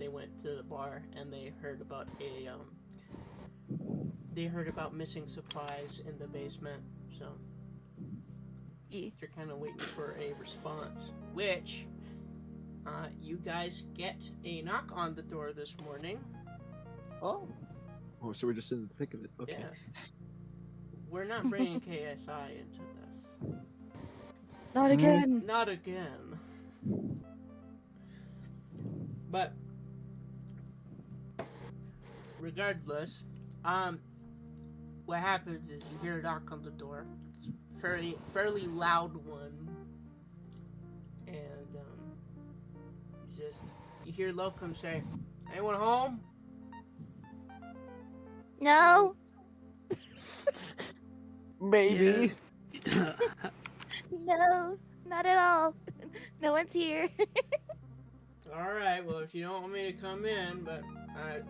they went to the bar and they heard about missing supplies in the basement. So they're kind of waiting for a response, which you guys get a knock on the door this morning. Oh, so we're just in the thick of it. Okay. Yeah. We're not bringing KSI into this. Not again. Not again. But regardless, what happens is you hear a knock on the door. It's a fairly loud one, and you hear Lokum say, "Anyone home?" No. Maybe. No, not at all. No one's here. All right. Well, if you don't want me to come in, but I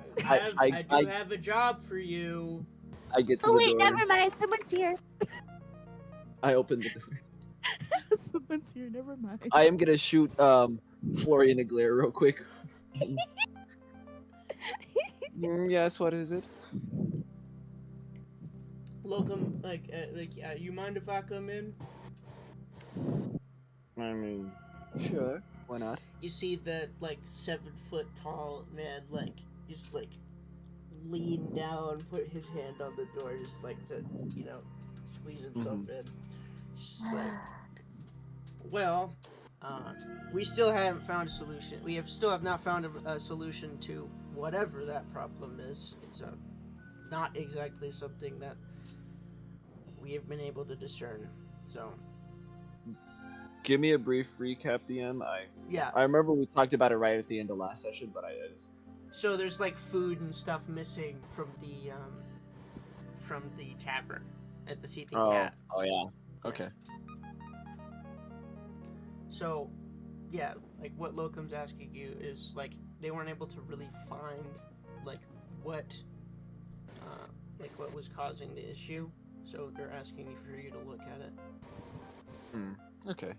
do have a job for you. I get to Oh the wait, door. never mind. Someone's here. I open the door. Someone's here. Never mind. I am gonna shoot Florian a glare real quick. Yes, what is it? Lokum, you mind if I come in? I mean, sure, why not? You see the 7 foot tall man just lean down, put his hand on the door, just to squeeze himself in. Just well, we still haven't found a solution. We still have not found a solution to whatever that problem is. It's not exactly something that we have been able to discern. So, give me a brief recap, DM. I remember we talked about it right at the end of last session, but I just... So there's food and stuff missing from the tavern at the Seething Cat. Oh yeah. Okay. So, yeah, what Lokum's asking you is they weren't able to really find what was causing the issue. So they're asking for you to look at it. Okay.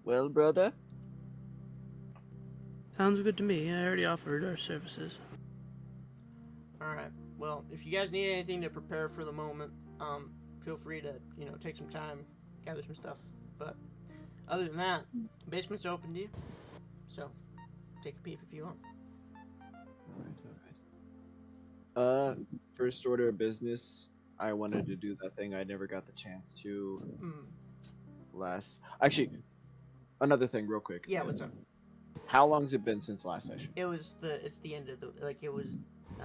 Well, brother? Sounds good to me. I already offered our services. Alright. Well, if you guys need anything to prepare for the moment, feel free to, take some time, gather some stuff. But other than that, the basement's open to you. So, take a peep if you want. Alright. First order of business, I wanted to do that thing I never got the chance to last. Actually, another thing real quick. Yeah, what's up? How long's it been since last session? It's the end of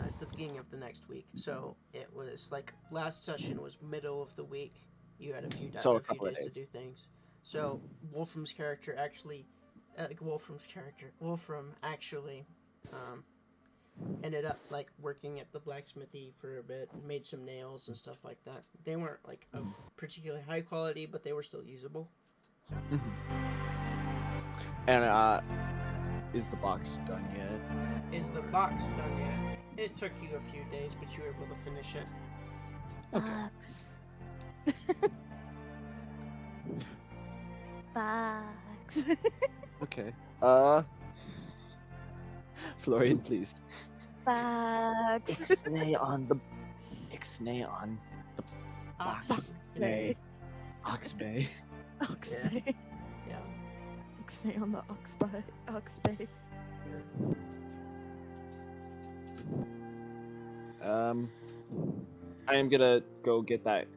it's the beginning of the next week. So it was last session was middle of the week. You had a few days to do things. So Wolfram's character actually, Wolfram actually, ended up working at the blacksmithy for a bit, made some nails and stuff like that. They weren't of particularly high quality, but they were still usable. So. And is the box done yet? Is the box done yet? It took you a few days, but you were able to finish it. Box. Box. Okay. Florian, please. Box. Ixnay on the box. Oxbay. Oxbay. Oxbay. Yeah. Oxbay on the Oxbay. Oxbay. I am gonna go get that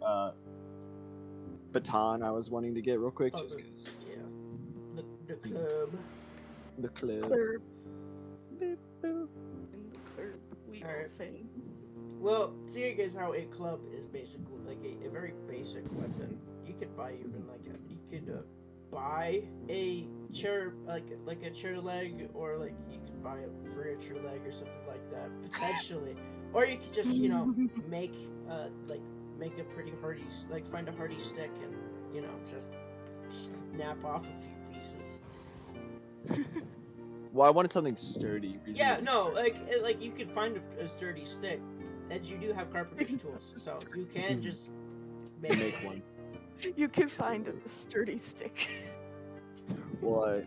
baton I was wanting to get real quick, just because. Yeah. The club. The club. Club. In the club. We are fame. Well, seeing as how a club is basically a very basic weapon, you could buy buy a chair a chair leg, or you could buy a furniture leg or something like that potentially, or you could just make a pretty hardy find a hardy stick and just snap off a few pieces. Well, I wanted something sturdy. Yeah, no, you could find a sturdy stick, and you do have carpenter's tools, so you can just make one. You can find a sturdy stick. What?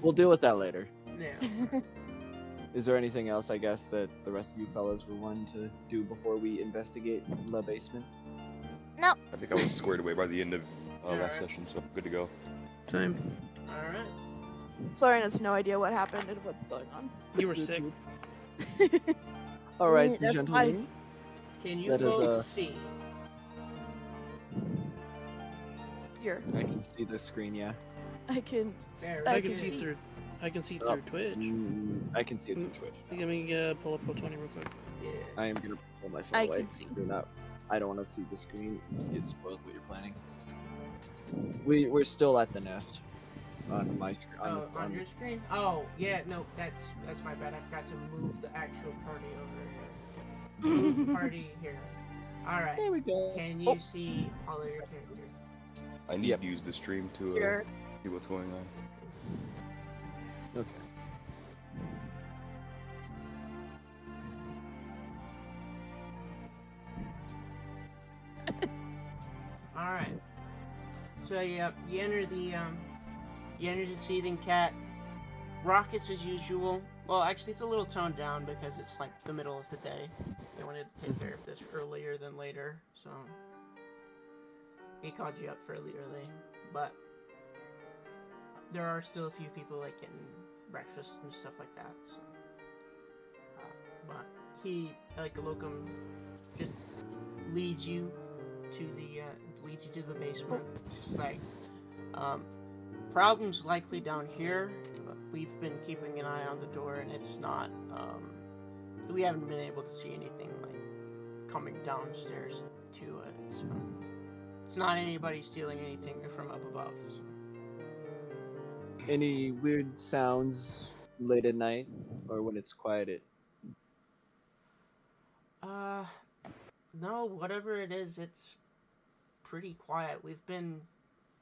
We'll deal with that later. Yeah. Is there anything else, I guess, that the rest of you fellas were wanting to do before we investigate the basement? No. I think I was squared away by the end of Alright. last session, so good to go. Same. All right. Florian has no idea what happened and what's going on. You were sick. All right, That's gentlemen. Can you That is, folks see? Here, I can see the screen, yeah. I can. There, I can see through. I can see through Twitch. I can see it through Twitch. Let me pull up Pro20 real quick. Yeah. I am gonna pull my phone I away. can see. Do not. I don't want to see the screen. Get spoiled what you're planning. We're still at the nest. On my screen. Oh, on your screen? Oh, yeah. No, that's my bad. I forgot to move the actual party over here. Move the party here. All right. There we go. Can you see all of your characters? I need to use the stream to Here. see what's going on. Okay. All right. So yeah, you enter the Seething Cat. Rockets as usual. Well, actually, it's a little toned down because it's like the middle of the day. They wanted to take care of this earlier than later, so he called you up fairly early. But there are still a few people like getting breakfast and stuff like that. So, but he, like Lokum, just leads you to the basement. Just like problems likely down here. But we've been keeping an eye on the door, and it's not. We haven't been able to see anything like coming downstairs to it. So it's not anybody stealing anything from up above. So. Any weird sounds late at night, or when it's quieted? No. Whatever it is, it's pretty quiet. We've been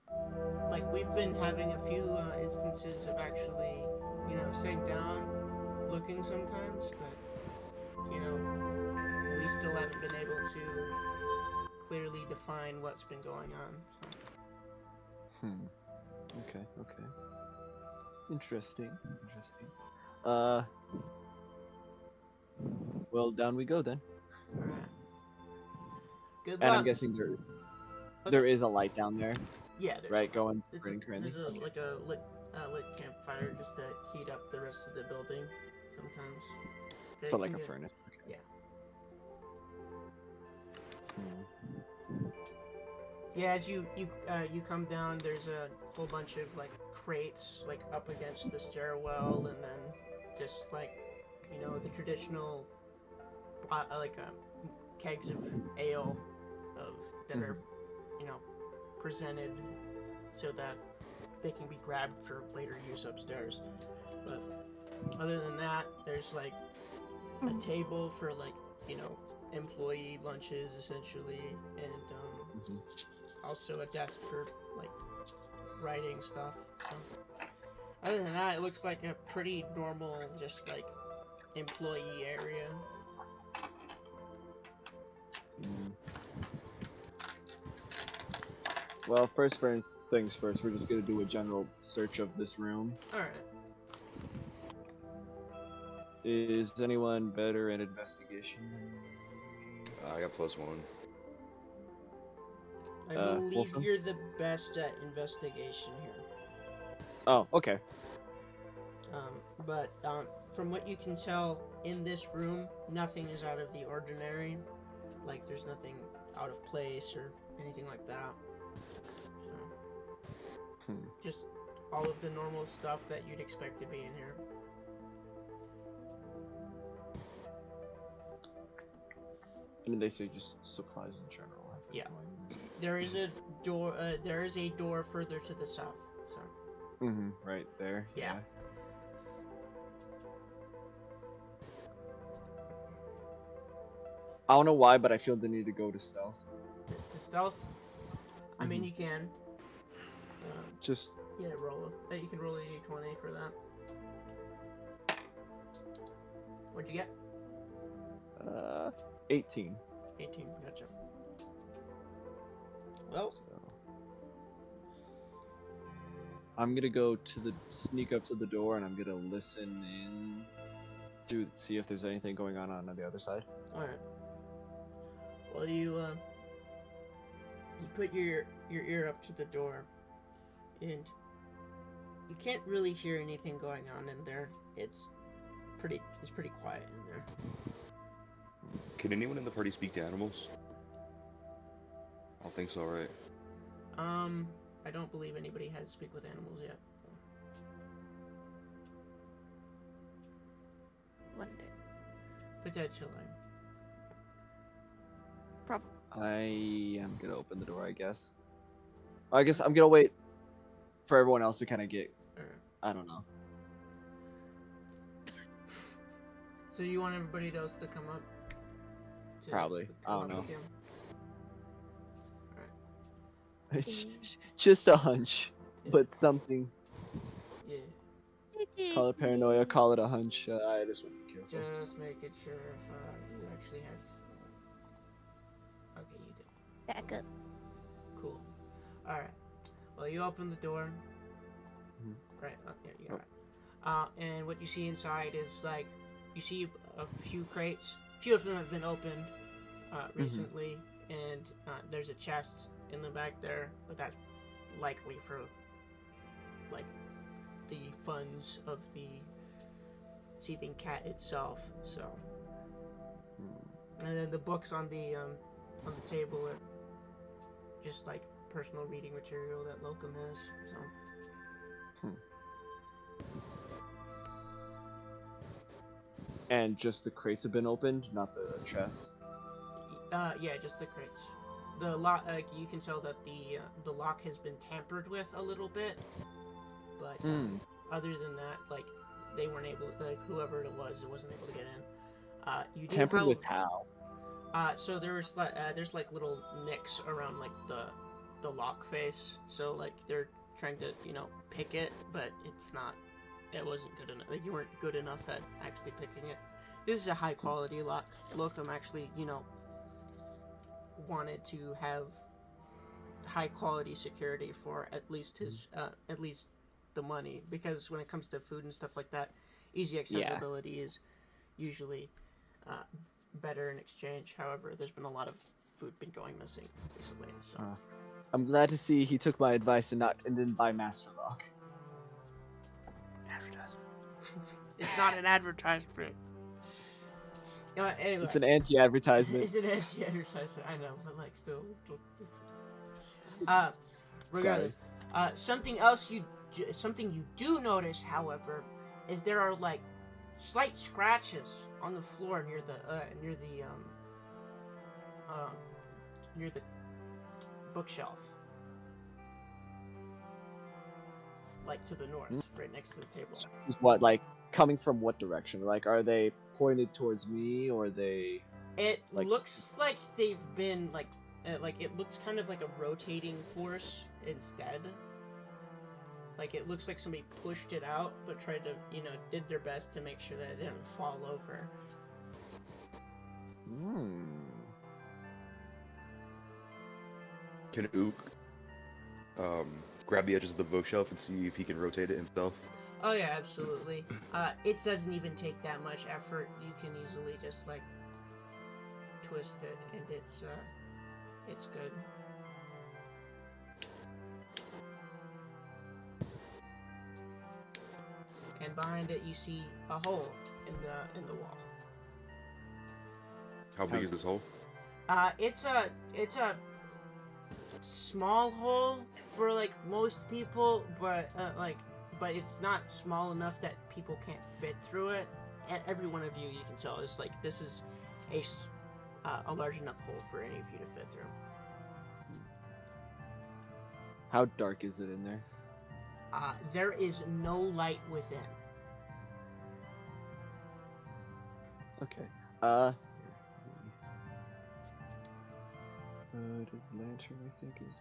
having a few instances of actually, sitting down, looking sometimes, but we still haven't been able to clearly define what's been going on. So. Okay. Interesting. Well, down we go then. Alright. Good And luck. I'm guessing there is a light down there, Yeah, there's right? Going There's currently. a lit campfire just to heat up the rest of the building sometimes. They So like can a get- furnace. Okay. Yeah. Hmm. Yeah, as you come down, there's a whole bunch of like crates like up against the stairwell, and then just like the traditional kegs of ale that are presented so that they can be grabbed for later use upstairs. But other than that, there's like a table for employee lunches essentially, and also a desk for like writing stuff. So other than that, it looks like a pretty normal, just like employee area. Well, first things first, we're just gonna do a general search of this room. Alright. Is anyone better at investigation? I got +1. I believe Wolfram? you're the best at investigation here. Oh, okay. But from what you can tell in this room, nothing is out of the ordinary. Like there's nothing out of place or anything like that. So, just all of the normal stuff that you'd expect to be in here. I mean, they say just supplies in general. Yeah. There is a door. There is a door further to the south. So. Right there. Yeah. I don't know why, but I feel the need to go to stealth. To stealth. I mean, you can. Just. Yeah, you can roll a d20 for that. What'd you get? 18. 18. Gotcha. Well, So. I'm gonna sneak up to the door, and I'm gonna listen in to see if there's anything going on the other side. All right. Well, you put your ear up to the door, and you can't really hear anything going on in there. It's pretty quiet in there. Can anyone in the party speak to animals? I don't think so, right? I don't believe anybody has speak with animals yet. One day. Potentially. Probably. I am gonna open the door, I guess. I guess I'm gonna wait for everyone else to kind of get. I don't know. So you want everybody else to come up? Probably. I don't know. With you? Just a hunch, Yeah. but something. Yeah. Call it paranoia, call it a hunch. I just want to be careful. Just making sure if you actually have. Okay, you do. Back up. Cool. All right. Well, you open the door. Mhm. Right. Yeah, you got it. And what you see inside is like you see a few crates. A few of them have been opened recently, and there's a chest in the back there, but that's likely for like the funds of the Seething Cat itself. So, and then the books on the table are just like personal reading material that Lokum has. So. And just the crates have been opened, not the chest. Yeah, just the crates. The lock, you can tell that the lock has been tampered with a little bit, but other than that, like they weren't able, like whoever it wasn't able to get in. You do Tampered have, with how? So there's like little nicks around like the lock face. So like they're trying to pick it, but it wasn't good enough. Like you weren't good enough at actually picking it. This is a high quality lock. Lokum actually wanted to have high quality security for at least the money, because when it comes to food and stuff like that, easy accessibility is usually better in exchange. However, there's been a lot of food been going missing recently, so I'm glad to see he took my advice and didn't buy Master Lock. advertising. It's not an advertisement. Anyway, It's an anti-advertisement. it's an anti-advertisement. I know, but like still. Regardless, something you do notice, however, is there are like slight scratches on the floor near the bookshelf, like to the north, right next to the table. Is what, like, coming from what direction? Like, are they pointed towards me, or are they? It like, looks like they've been like it looks kind of like a rotating force instead. Like it looks like somebody pushed it out, but tried to, did their best to make sure that it didn't fall over. Can Ook grab the edges of the bookshelf and see if he can rotate it himself? Oh yeah, absolutely. It doesn't even take that much effort. You can easily just like twist it, and it's good. And behind it, you see a hole in the wall. How big is this hole? It's a small hole for like most people, but but it's not small enough that people can't fit through it. And every one of you can tell is like this is a large enough hole for any of you to fit through. How dark is it in there? There is no light within. Okay. The lantern, I think, is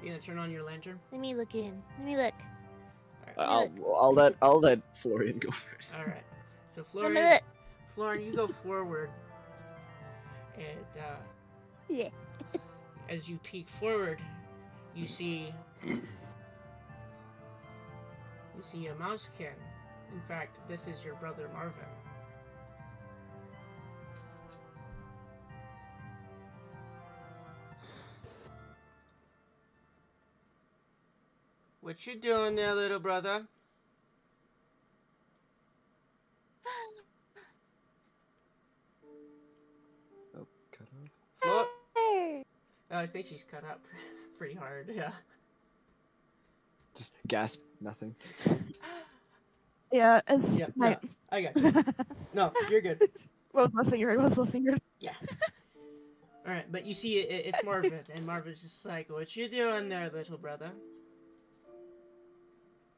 what You gonna turn on your lantern? Let me look in. Let me look. I have. I'll let Florian go first. All right. So Let me look. Florian, you go forward, and Yeah. as you peek forward, You see a mousekin. In fact, this is your brother Marvin. What you doing there, little brother? Oh, cut off. Floor. Hey. Oh, I think she's cut up pretty hard. Yeah. Just gasp, nothing. Yeah, it's Yep. my. No, I got you. No, you're good. What was listening here? What was listening here? Yeah. All right, but you see, it's Marvin, and Marvin's just like, "What you doing there, little brother?"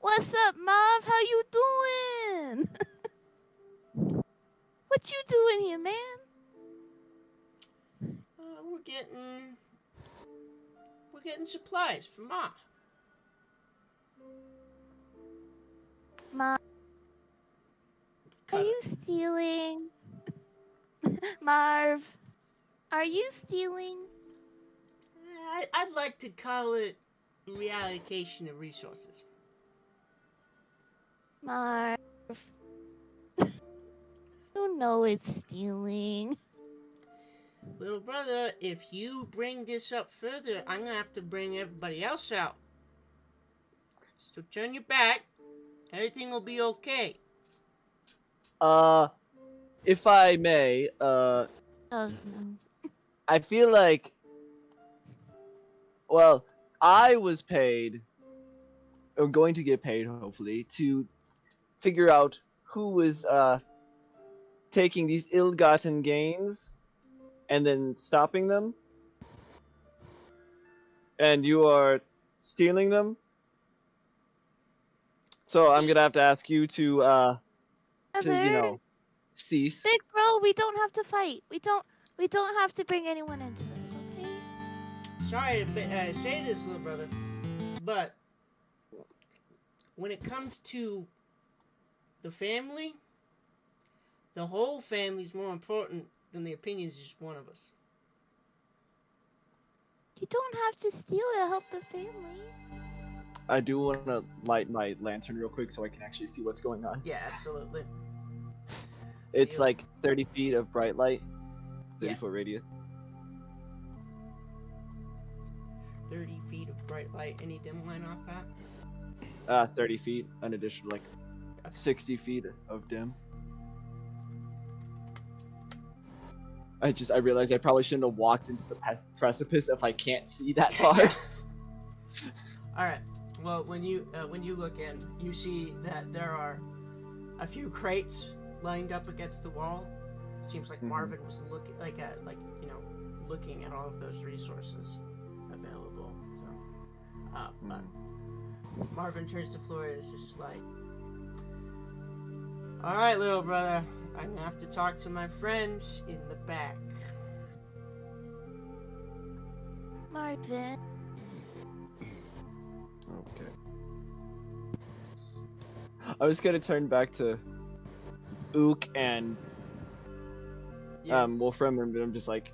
What's up, Marv? How you doing? What you doing here, man? We're getting supplies for Ma. Marv, Cut are it. you stealing? Marv, are you stealing? I'd like to call it reallocation of resources. Marv, you know it's stealing. Little brother, if you bring this up further, I'm gonna have to bring everybody else out. So turn your back. Everything will be okay. If I may, Oh no. I feel like, well, I was paid, or going to get paid, hopefully, to figure out who was taking these ill-gotten gains and then stopping them, and you are stealing them. So I'm gonna have to ask you to Brother, cease. big bro, we don't have to fight. We don't have to bring anyone into this, okay? Sorry to say this, little brother, but when it comes to the family, the whole family's more important than the opinions of just one of us. You don't have to steal to help the family. I do want to light my lantern real quick so I can actually see what's going on. Yeah, absolutely. It's like 30 feet of bright light, 30-foot radius. 30 feet of bright light. Any dim line off that? 30 feet, an additional 60 feet of dim. I realized I probably shouldn't have walked into the precipice if I can't see that far. All right. Well, when you look in, you see that there are a few crates lined up against the wall. It seems like Marvin was looking looking at all of those resources available. So, but Marvin turns to Flora and is just like, "All right, little brother, I'm gonna have to talk to my friends in the back." Marvin. Okay. I was gonna turn back to Ook and Wolfram, and I'm just like,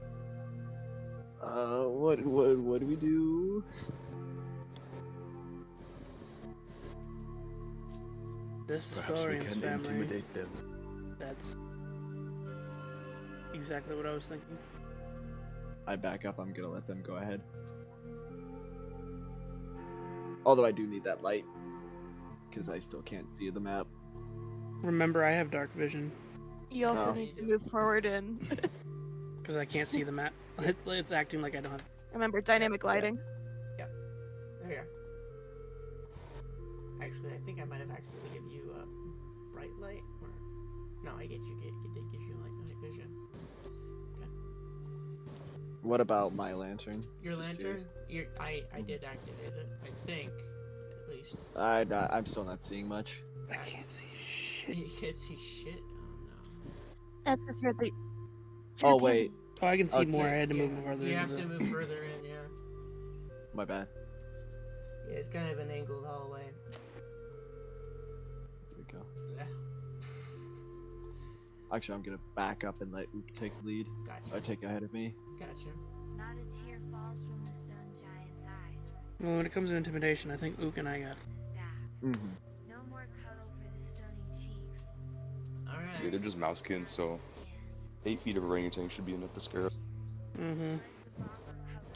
what do we do? This Perhaps we Florian's can family. intimidate them. That's exactly what I was thinking. I back up. I'm gonna let them go ahead. Although I do need that light because I still can't see the map. Remember, I have dark vision You also Oh. need to move forward and because I can't see the map. It's acting like I don't have. remember dynamic lighting. There you are. Actually, I think I might have accidentally given you bright light, or no, I did give you night vision. Okay. What about my lantern? Your Just lantern? curious. I did activate it. I think, at least. I'm still not seeing much. I can't see shit. You can't see shit. Oh no. That's because you're the. Oh wait, Oh, I can see Okay. more. I had to Yeah, move farther. You into have to the- move further in. Yeah. my bad. Yeah, it's kind of an angled hallway. There we go. Yeah. Actually, I'm gonna back up and let Ook take lead. Gotcha. Or take ahead of me. Gotcha. Not a tear falls from the stone giant's eyes. Well, when it comes to intimidation, I think Ook and I got. Mm-hmm. No more cuddle for the stony cheeks. Yeah, Alright. they're just mouseskins, so 8 feet of orangutan should be enough to scare us. Mm-hmm.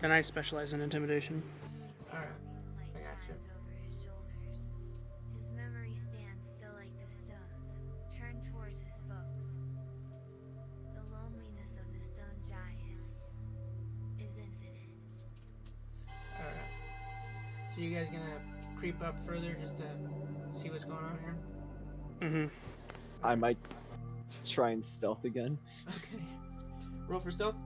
And I specialize in intimidation. Alright. I gotcha. Over his shoulders. His memory stands still like the stones, turned towards his foes. The loneliness of the stone giant is infinite. Alright. So you guys gonna creep up further just to see what's going on here? Mm-hmm. I might try and stealth again. Okay. Roll for stealth.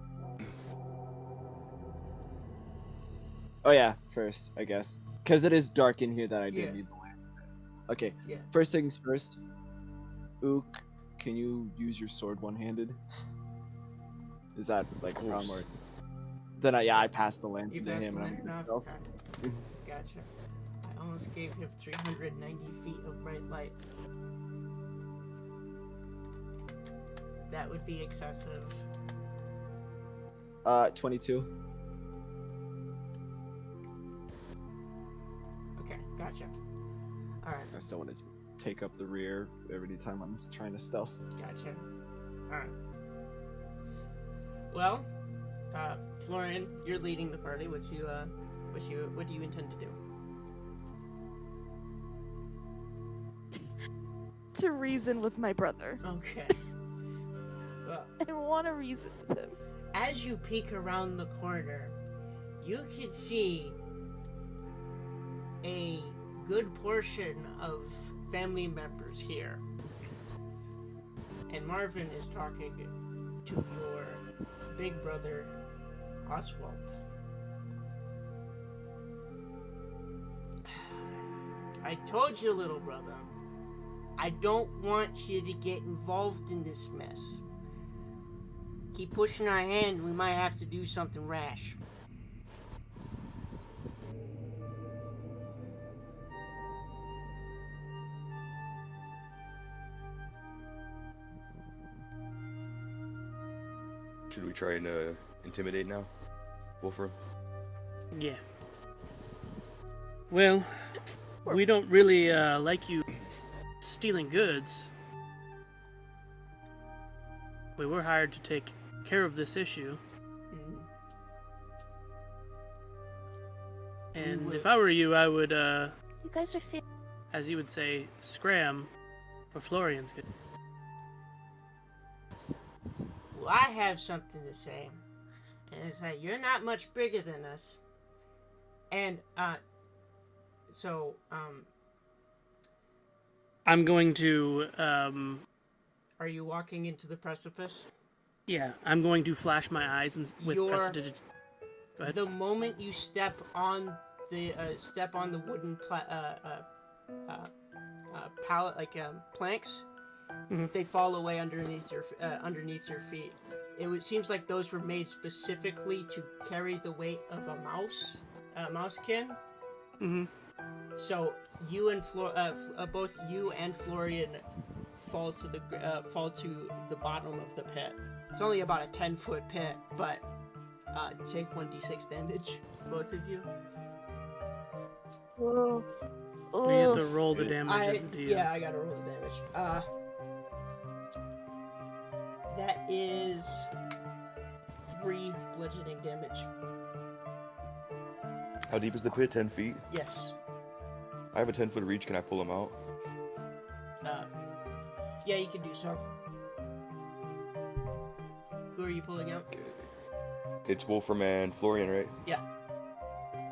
Oh yeah, first, I guess. Because it is dark in here that I do Yeah. need the lamp. Okay, Yeah. first things first. Ook, can you use your sword one-handed? Is that like a problem? Or... Then I pass the lamp You to passed him the and I'm lantern gonna off? stealth. Okay. Gotcha. I almost gave him 390 feet of bright light. That would be excessive. 22. Okay, gotcha. Alright, I still want to take up the rear every time I'm trying to stealth. gotcha. Alright. Well, Florian, you're leading the party. What do you intend to do? To reason with my brother. Okay. Well, I want to reason with him. as you peek around the corner, you can see a good portion of family members here. And Marvin is talking to your big brother, Oswald. I told you, little brother, I don't want you to get involved in this mess. Keep pushing our hand, we might have to do something rash. Should we try and intimidate now? Wolfram? Yeah. Well, we don't really like you stealing goods. We were hired to take care of this issue. Mm. And would- if I were you, I would, You guys are as you would say, scram for Florian's good. Well, I have something to say. And it's that you're not much bigger than us. And, I'm going to, are you walking into the precipice? yeah, I'm going to flash my eyes and with You're- prestidigitation. Go ahead. The moment you step on the wooden pallet, like planks, Mhm. they fall away underneath your feet. Seems like those were made specifically to carry the weight of a mousekin. Mm-hmm. So you and both you and Florian fall to the bottom of the pit. It's only about a 10-foot pit, but take 1d6 damage, both of you. Oh. We have to roll the damage as a DM. Yeah, I gotta roll the damage. That is 3 bludgeoning damage. How deep is the pit? 10 feet? Yes. I have a 10-foot reach. Can I pull him out? Yeah, you can do so. Who are you pulling out? Okay. It's Wolfram and Florian, right? Yeah.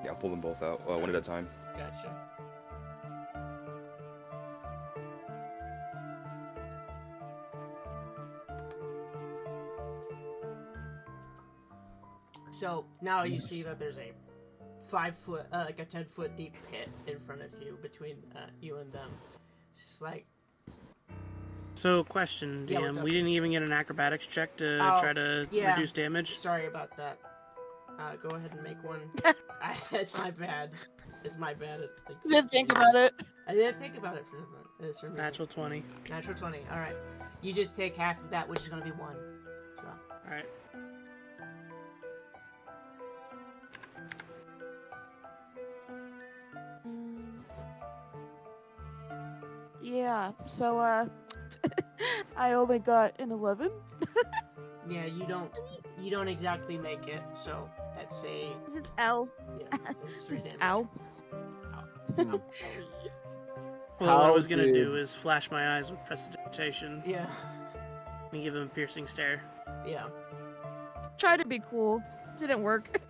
Yeah, I'll pull them both out. One at a time. Gotcha. So now you see that there's a 5-foot, like a 10-foot deep pit in front of you between you and them. It's like, So, question, Yeah, what's DM. up? We didn't even get an acrobatics check to Oh, try to yeah. reduce damage. sorry about that. Go ahead and make one. That's my bad. It's my bad. You didn't think about it. I didn't think about it for some reason. Natural 20. Natural 20. All right. You just take half of that, which is going to be 1. So. Alright. Yeah, so, I only got an 11. Yeah, you don't exactly make it, so that's a Just L. yeah, that's 3 Just damage. ow. No. Well, what I How was gonna do did- is flash my eyes with prestidigitation Yeah, and give him a piercing stare. yeah. Try to be cool. Didn't work.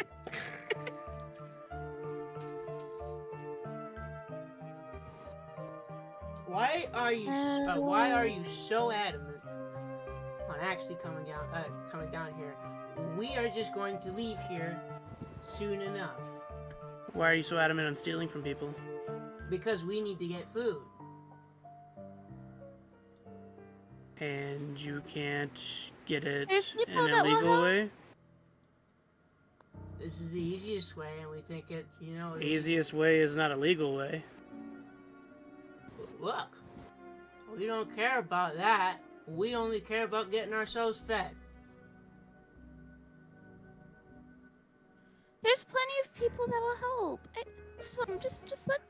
Why are you so adamant on actually coming down here? We are just going to leave here soon enough Why are you so adamant on stealing from people? because we need to get food. And you can't get it There's people in a that will legal help. way? This is the easiest way, and we think it. The easiest way is not a legal way. Look, we don't care about that. We only care about getting ourselves fed. There's plenty of people that will help. So just let me.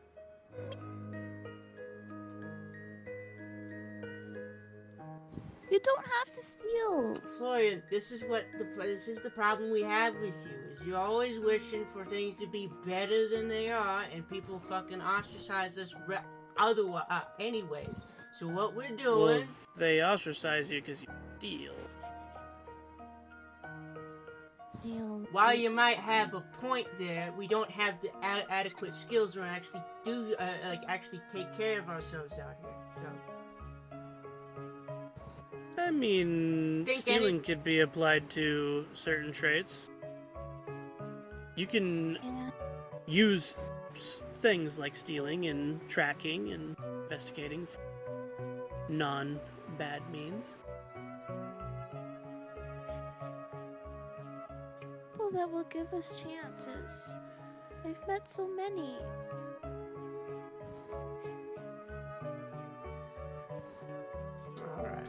You don't have to steal. Florian, this is the problem we have with you. Is you're always wishing for things to be better than they are, and people fucking ostracize us anyways. So what we're Well, doing? they ostracize you because you steal. Steal. While you might have a point there, we don't have the adequate skills to actually actually take care of ourselves out here. So. I mean, Think stealing could be applied to certain traits. You can Yeah. use things like stealing and tracking and investigating for non-bad means. People that will give us chances. I've met so many. Alright.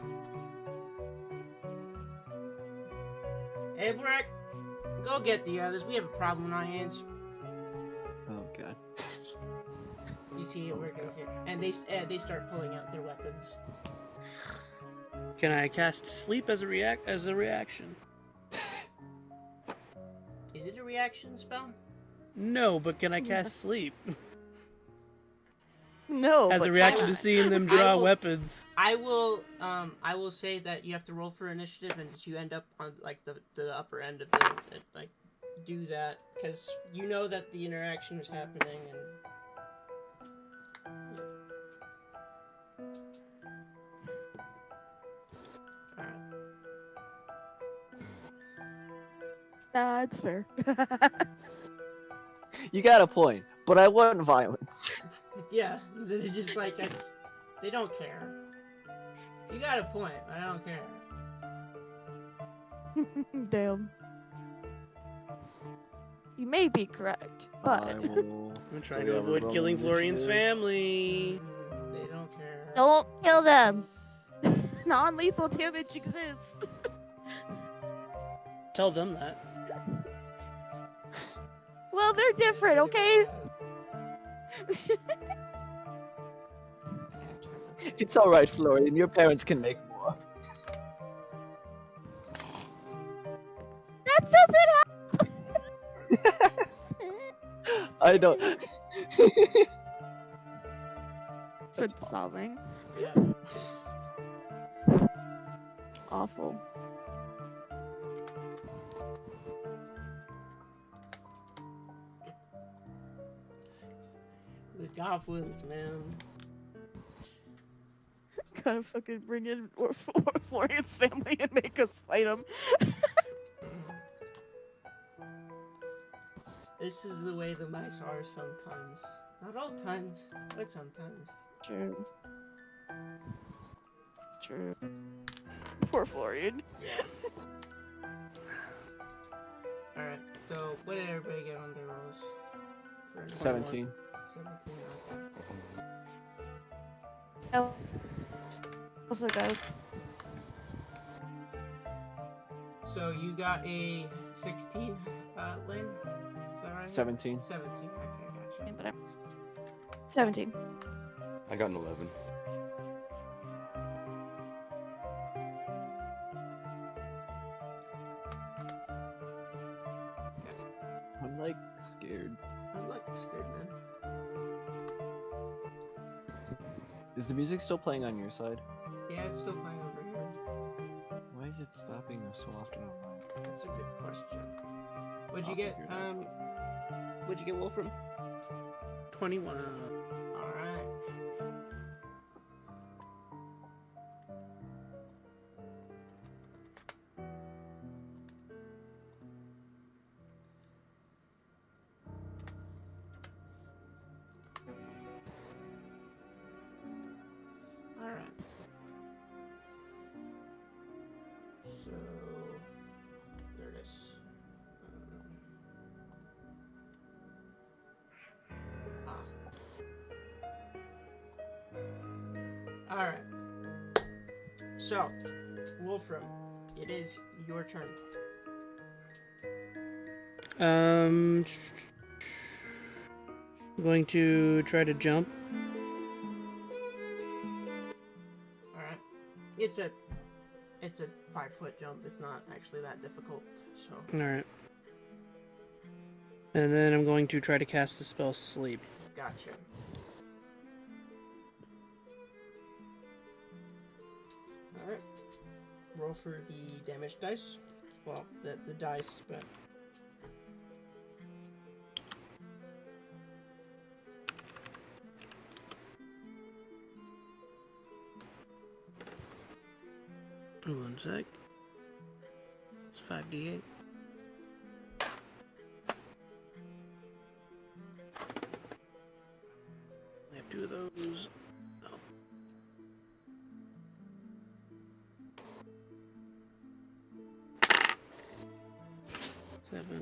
Hey, Brick, go get the others. We have a problem on our hands. Oh god. You see it where it goes here, and they start pulling out their weapons. Can I cast sleep as a reaction? Is it a reaction spell? No, but can I cast sleep No. as but a reaction to I- seeing them I draw will- weapons? I will say that you have to roll for initiative, and you end up on like the upper end of the do that because you know that the interaction is happening and. Alright. Nah, it's fair. You got a point, but I want violence. Yeah, they're just like they don't care. You got a point, but I don't care. Damn. You may be correct, but I will. I'm trying So to we have a avoid roll killing Florian's initiative. family. They don't care. don't kill them. Non-lethal damage exists. Tell them that. Well, they're different, okay? It's alright, Florian. Your parents can make more. That doesn't happen. I don't. For solving. Yeah. Awful. The goblins, man. Gotta fucking bring in Florian's family and make us fight them. This is the way the mice are sometimes. Not all times, but sometimes. True. True. Poor Florian. Yeah. Alright, so what did everybody get on their rolls? For 17. 17, okay. I also got So you got a 16, Lane? Is that right? 17. 17, okay, gotcha. but I'm 17. I got an 11. Is the music still playing on your side? Yeah, it's still playing over here. Why is it stopping so often on mine? That's a good question. What'd you I'll get? figure it out. What'd you get, Wolfram? 21. All right. All right. So there it is. All right. So, Wolfram, it is your turn. I'm going to try to jump. All right. It's a 5-foot jump. It's not actually that difficult. So. Alright. And then I'm going to try to cast the spell Sleep. Gotcha. Alright. Roll for the damage dice. Well, the dice, but... One sec. It's 5d8. I have 2 of those. No. Seven.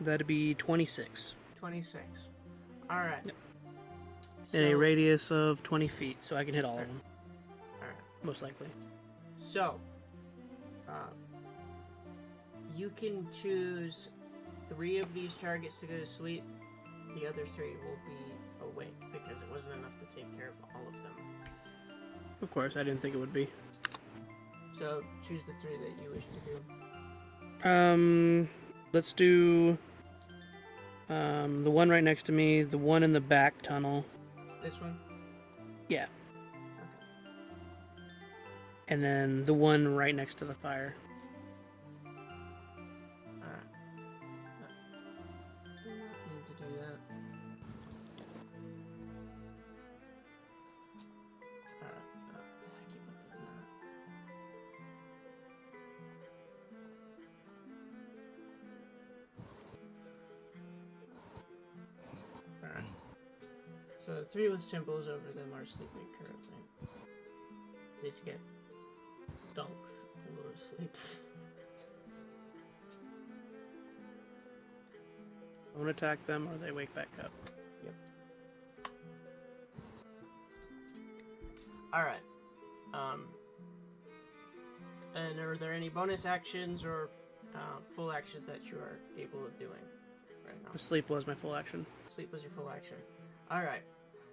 That'd be 26. 26. Alright. Yep. So, In a radius of 20 feet, so I can hit all of them, Alright. most likely. So, you can choose 3 of these targets to go to sleep. The other 3 will be awake because it wasn't enough to take care of all of them. Of course, I didn't think it would be. So, choose the 3 that you wish to do. Let's do the one right next to me, the one in the back tunnel, This one? yeah, Okay. and then the one right next to the fire. Alright. Do not need to do that. Alright. I keep on doing that. Alright. So the 3 with symbols over them are sleeping currently. They just get dunked and go to sleep. I want to attack them, or they wake back up. Yep. Alright. And are there any bonus actions or full actions that you are able of doing right now? Sleep was my full action. Sleep was your full action. Alright.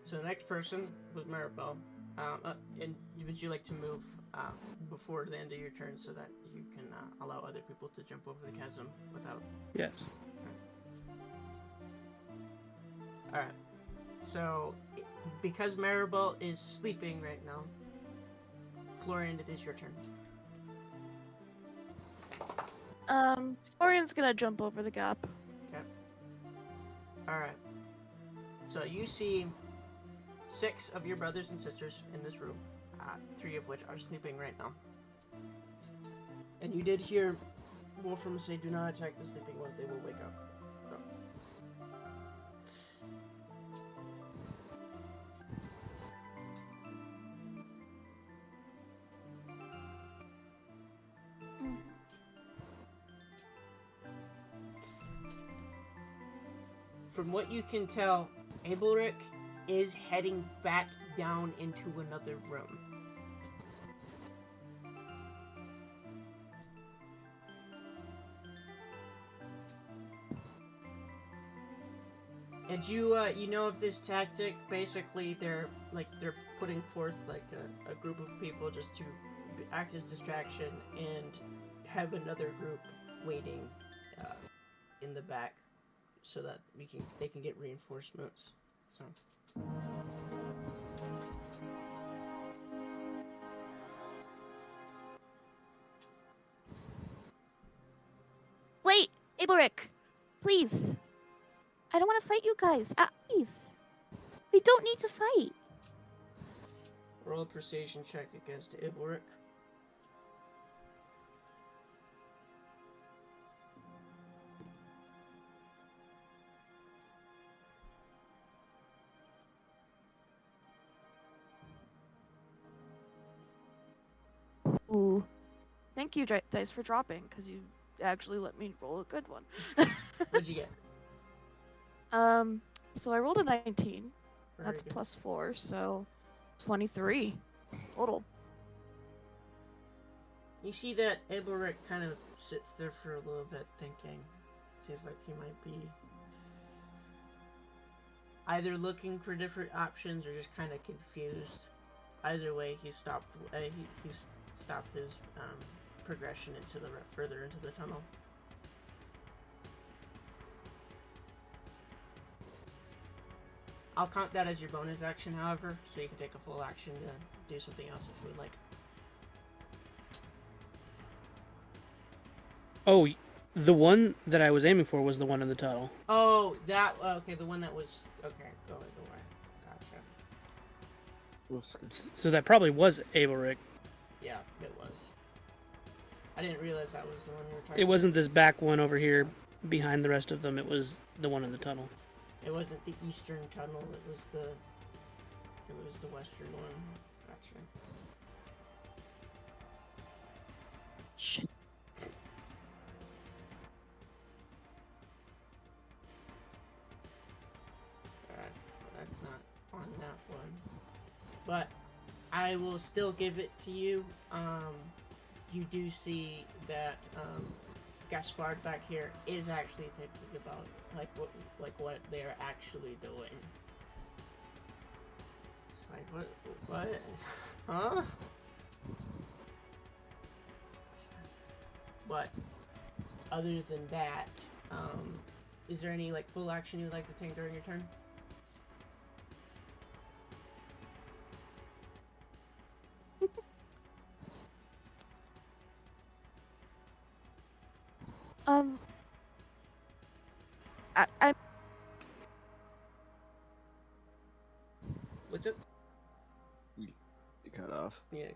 So the next person with Maribel. And would you like to move before the end of your turn so that you can allow other people to jump over the chasm without... Yes. Alright. So, because Maribel is sleeping right now, Florian, it is your turn. Florian's gonna jump over the gap. Okay. Alright. So you see 6 of your brothers and sisters in this room, 3 of which are sleeping right now. And you did hear Wolfram say, "Do not attack the sleeping ones, they will wake up." So. From what you can tell, Abelric is heading back down into another room. And you know of this tactic. Basically, they're putting forth like a group of people just to act as distraction and have another group waiting in the back so that they can get reinforcements. So. Wait, Abelric, please. I don't want to fight you guys. Please. We don't need to fight. Roll a persuasion check against Iboric. Ooh. Thank you, Dice, for dropping, because you actually let me roll a good one. What'd you get? So I rolled a 19. Very That's good. +4, so 23 total. You see that Iboric kind of sits there for a little bit thinking. Seems like he might be either looking for different options or just kind of confused. Either way, he stopped. He stopped his progression into the further into the tunnel. I'll count that as your bonus action, however, so you can take a full action to do something else if you would like. Oh, the one that I was aiming for was the one in the tunnel. Oh, that okay. The one that was okay. Go away. Gotcha. So that probably was Abelric. Yeah, it was. I didn't realize that was the one you were talking. It wasn't this back one over here behind the rest of them. It was the one in the tunnel. It wasn't the eastern tunnel. It was the western one. Gotcha. Shit. Alright, well, that's not on that one. But I will still give it to you. You do see that Gaspard back here is actually thinking about what they're actually doing. It's like what? Huh? But other than that, is there any full action you'd like to take during your turn? I What's it? You cut off. Yeah.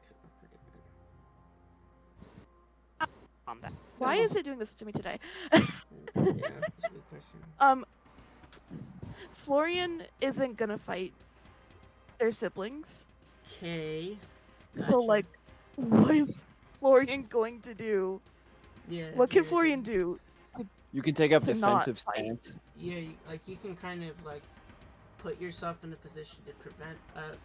on that. Why is it doing this to me today? Yeah, that's a good question. Florian isn't gonna fight their siblings. Okay. So Gotcha. what is Florian going to do? Yeah. What that's can very Florian good. do? You can take up To not defensive fight. stance. Yeah, you can kind of put yourself in a position to prevent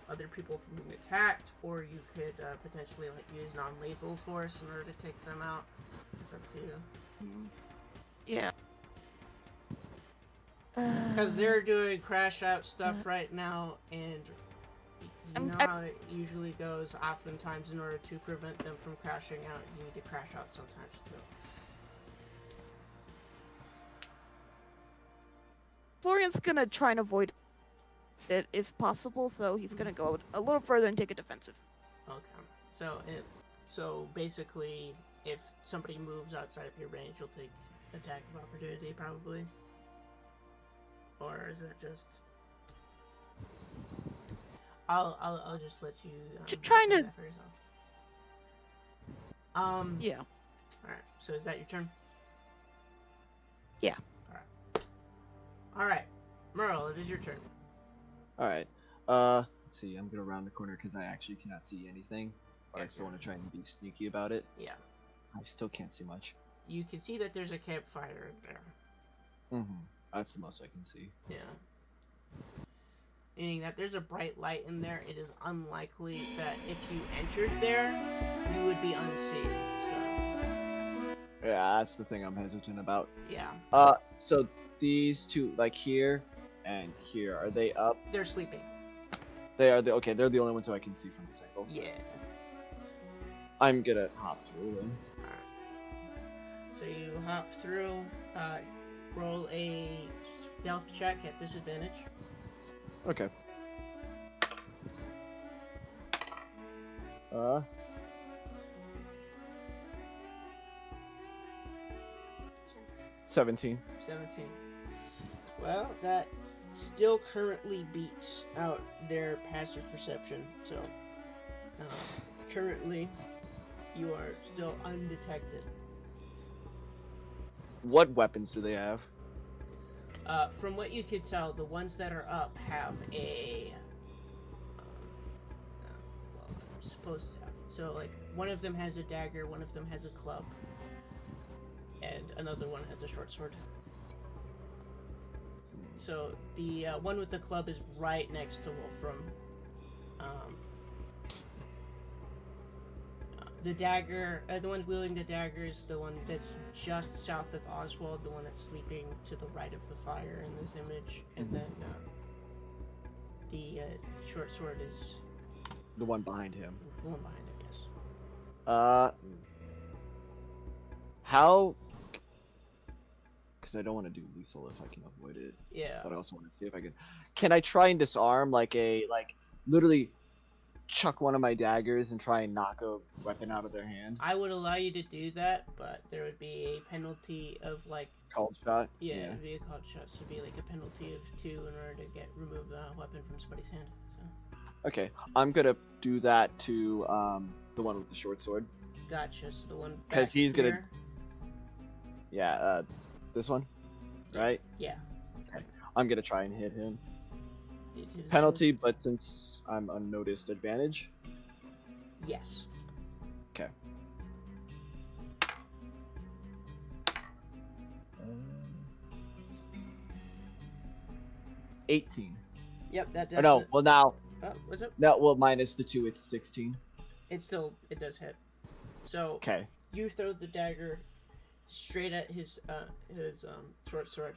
other people from being attacked, or you could potentially use non-lethal force in order to take them out. It's up to you. Yeah. Because they're doing crash out stuff right now, and you know how it usually goes. Oftentimes, in order to prevent them from crashing out, you need to crash out sometimes too. Florian's gonna try and avoid it if possible, so he's gonna go a little further and take a defensive. Okay. So basically, if somebody moves outside of your range, you'll take attack of opportunity, probably. Or is it just? I'll just let you. Trying do to. that for yourself. Yeah. All right. So is that your turn? Yeah. All right, Merle, it is your turn. All right. Let's see. I'm gonna round the corner because I actually cannot see anything, but I still Gotcha. want to try and be sneaky about it. Yeah. I still can't see much. You can see that there's a campfire in there. Mm-hmm. That's the most I can see. Yeah. Meaning that there's a bright light in there. It is unlikely that if you entered there, you would be unseen. So. Yeah, that's the thing I'm hesitant about. Yeah. So these two, here and here, are they up? They're sleeping. They are. Okay, they're the only ones who I can see from the circle. Yeah. I'm gonna hop through then. Alright. So you hop through, roll a stealth check at disadvantage. Okay. 17. 17. Well, that still currently beats out their passive perception, so currently you are still undetected. What weapons do they have? From what you could tell, the ones that are up have a well, they're supposed to have. So, like, one of them has a dagger, one of them has a club, and another one has a short sword. So the one with the club is right next to Wolfram. The dagger, the one wielding the dagger is the one that's just south of Oswald, the one that's sleeping to the right of the fire in this image, and then the short sword is The one behind him. the one behind it. Yes. How? Because I don't want to do lethal if I can avoid it. Yeah. But I also want to see if I can. Can I try and disarm, literally chuck one of my daggers and try and knock a weapon out of their hand? I would allow you to do that, but there would be a penalty of like. Called shot. Yeah, it'd be a called shot. So it'd be like a penalty of 2 in order to remove the weapon from somebody's hand. So. Okay, I'm gonna do that to the one with the short sword. Gotcha. So the one. 'Cause back he's gonna- here- Yeah, this one, right? Yeah. I'm gonna try and hit him. It is Penalty, but since I'm unnoticed, advantage. Yes. Okay. 18. Yep. That does. Or no, well now, Oh, what's up? no, well minus the 2, it's 16. It does hit. So Okay. you throw the dagger straight at his short sword,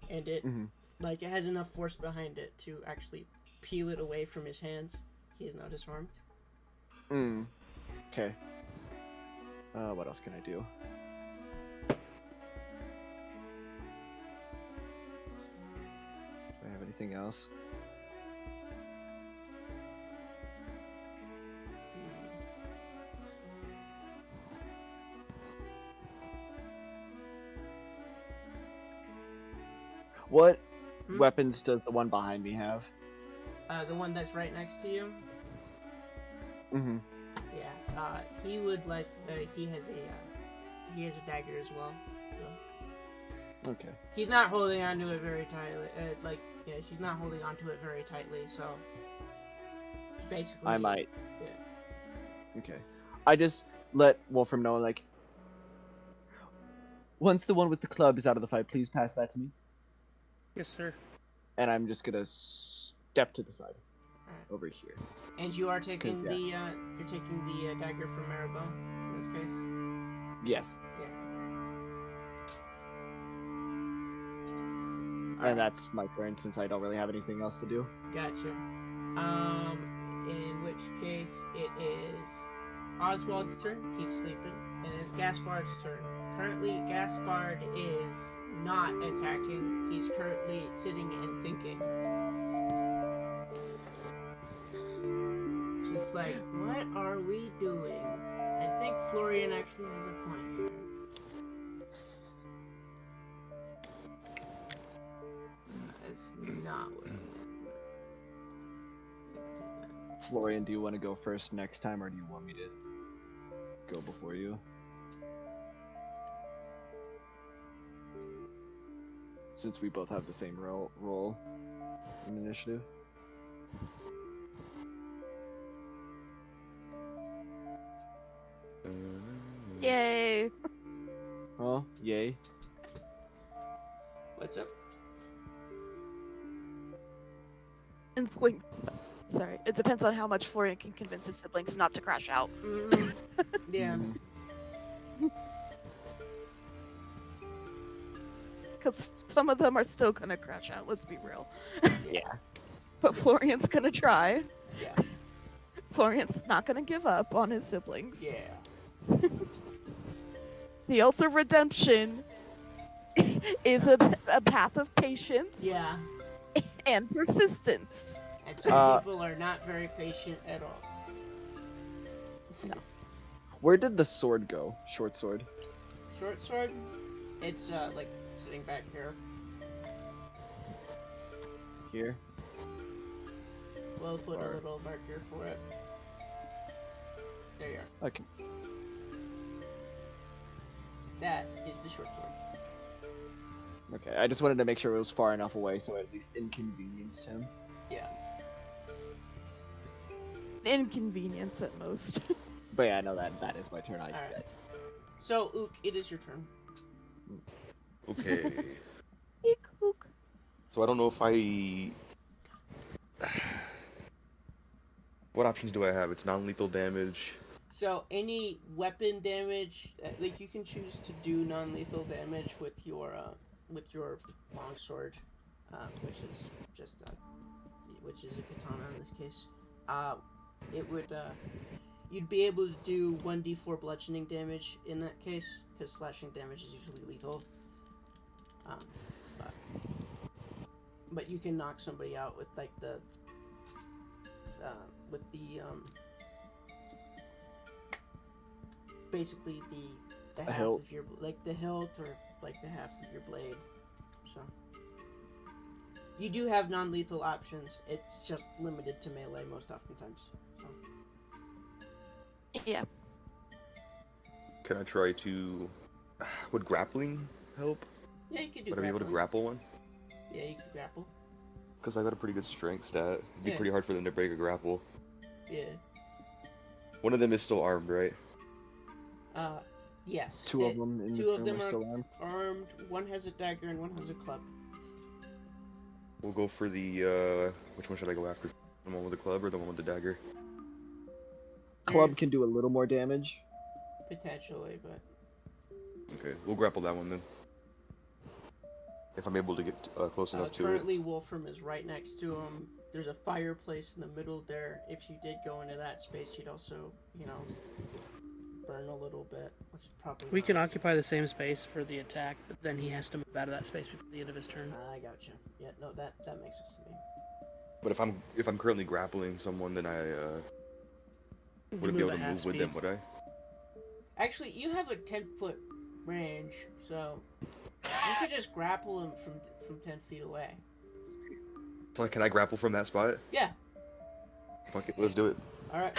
and it Mhm. it has enough force behind it to actually peel it away from his hands. He is now disarmed. Okay. What else can I do? Do I have anything else? What weapons does the one behind me have? The one that's right next to you. Mm-hmm. Yeah. He would he has a dagger as well. So. Okay. He's not holding onto it very tightly. She's not holding onto it very tightly. So. Basically. I might. Yeah. Okay. I just let Wolfram know, once the one with the club is out of the fight, please pass that to me. Yes, sir. And I'm just gonna step to the side, Alright. over here. And you are taking 'Cause, the dagger from Maribel in this case. Yes. Yeah. And that's my turn since I don't really have anything else to do. Gotcha. In which case it is Oswald's turn. He's sleeping, and it's Gaspard's turn. Currently, Gaspard is not attacking. He's currently sitting and thinking. Just like, what are we doing? I think Florian actually has a point here. That's not what I want. Florian, do you want to go first next time, or do you want me to go before you? Since we both have the same role in initiative. Yay! Oh, yay. What's up? Sorry, it depends on how much Florian can convince his siblings not to crash out. Yeah. Because some of them are still gonna crash out, let's be real. Yeah. But Florian's gonna try. Yeah. Florian's not gonna give up on his siblings. Yeah. The oath of redemption is a path of patience Yeah, and persistence. and some people are not very patient at all. Where did the sword go? Short sword. Short sword, it's like sitting back here. Here. We'll put a Or- little marker for it. There you are. Okay. That is the short sword. Okay. I just wanted to make sure it was far enough away so it at least inconvenienced him. Yeah. Inconvenience at most. But yeah, I know that is my turn. I Alright. bet. So, Ook, it is your turn. Okay. Eek, ook. So I don't know if I. What options do I have? It's non-lethal damage. So, any weapon damage, like you can choose to do non-lethal damage with your longsword, which is just which is a katana in this case. It would you'd be able to do 1d4 bludgeoning damage in that case, because slashing damage is usually lethal. But you can knock somebody out with like the basically the half hilt. of your like the hilt or like the half of your blade. So you do have non-lethal options. It's just limited to melee most oftentimes. So. Yeah. Can I try to? Would grappling help? Yeah, you could do. Would I be able to grapple one? Yeah, you could grapple. Because I got a pretty good strength stat. It'd be Yeah. pretty hard for them to break a grapple. Yeah. One of them is still armed, right? Yes. Two of them in two the of room them are are still armed. armed. One has a dagger and one has a club. We'll go for the, which one should I go after? The one with the club or the one with the dagger? Club can do a little more damage. Potentially, but Okay, we'll grapple that one then. If I'm able to get close enough to it. currently Wolfram is right next to him. There's a fireplace in the middle there. If you did go into that space, you'd also, burn a little bit, which is probably We not- can occupy the same space for the attack, but then he has to move out of that space before the end of his turn. I gotcha. Yeah, no, that makes sense to me. But if I'm currently grappling someone, then I You wouldn't be able at to half move with speed. them, would I? Actually, you have a 10-foot range, so you could just grapple him from 10 feet away. So can I grapple from that spot? Yeah. Fuck it, let's do it. All right.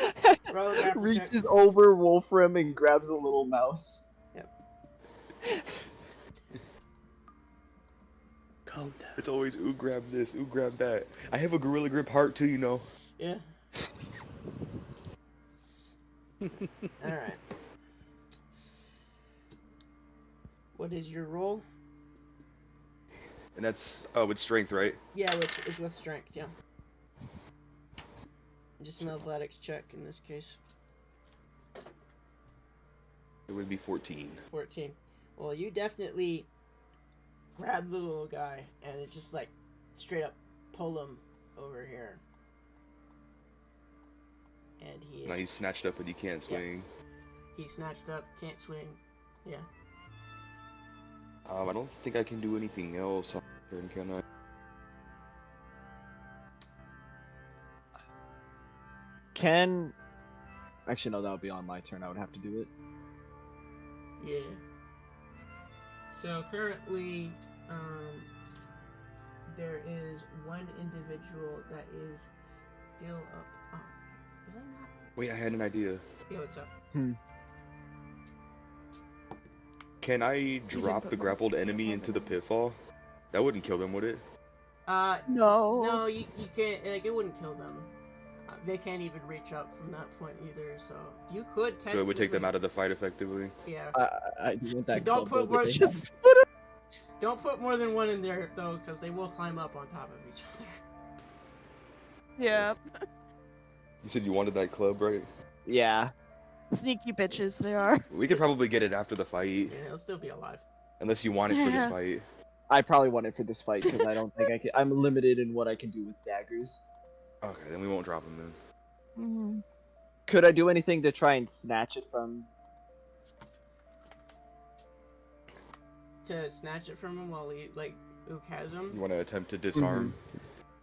Roll a grapple check. Reaches over Wolfram and grabs a little mouse. Calm down. It's always ooh grab this, ooh grab that. I have a gorilla grip heart too, you know. Yeah. All right. What is your roll? And that's with strength, right? Yeah, it's with strength. Yeah. Just an athletics check in this case. It would be 14. 14. Well, you definitely grab the little guy and it's just like straight up pull him over here. And he Now is, he's snatched up and he can't swing. he's snatched up, can't swing. Yeah. I don't think I can do anything else on my turn, can I? Actually, no, that would be on my turn. I would have to do it. Yeah. So currently, there is one individual that is still up. Oh, did I not? Wait, I had an idea. Yeah, what's up? Can I didn't drop put the more grappled enemy on into it. the pitfall? That wouldn't kill them, would it? No. No, you can't. Like, it wouldn't kill them. They can't even reach up from that point either. So you could. So it would take them out of the fight effectively. Yeah. I want that. Don't club put though, that words- they have. Just Don't put more than one in there though, because they will climb up on top of each other. yeah. You said you wanted that club, right? Yeah. Sneaky bitches they are. We could probably get it after the fight, Yeah, they'll still be alive. unless you want it for this Yeah. fight. I probably want it for this fight because I don't think I can. I'm limited in what I can do with daggers. Okay, then we won't drop him then. Mhm. Could I do anything to try and snatch it from to snatch it from him while he like Ook has him. You want to attempt to disarm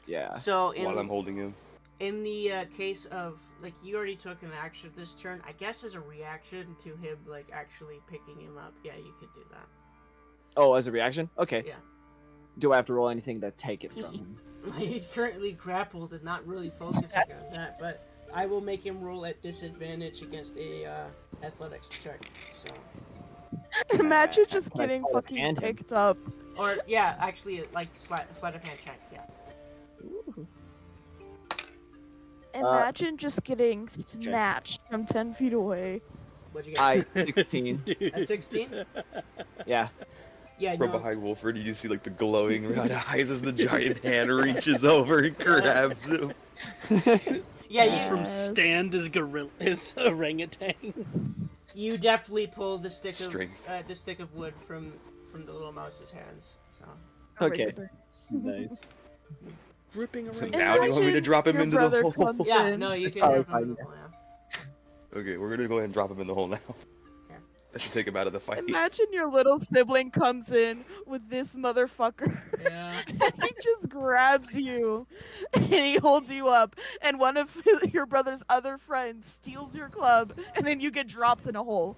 Yeah. So while I'm holding him? in the case of like you already took an action this turn, I guess as a reaction to him like actually picking him up, yeah, you could do that. Oh, as a reaction? Okay. Yeah. Do I have to roll anything to take it from him? He's currently grappled and not really focusing on that, but I will make him roll at disadvantage against a athletics check. So, Imagine just Can I getting call it fucking hand him? picked up. or yeah, actually, like sleight of hand check. Yeah. Imagine just getting snatched from 10 feet away. What'd you get? 16. A 16? Yeah. Yeah. From No. behind Wolford, you just see like the glowing red eyes as the giant hand reaches over and grabs him. Yeah. From stand is gorilla is orangutan. You definitely pull the stick Strength. of wood from the little mouse's hands. So. Okay. Nice. Gripping So orangutan. now do you want me to drop him your into the brother hole? comes Yeah. in. No, you It's can probably drop him in the fine, hole, yeah. Okay, we're gonna go ahead and drop him in the hole now. Okay. That should take him out of the fight. Imagine your little sibling comes in with this motherfucker. Yeah. And he just grabs you and he holds you up, and one of your brother's other friends steals your club, and then you get dropped in a hole.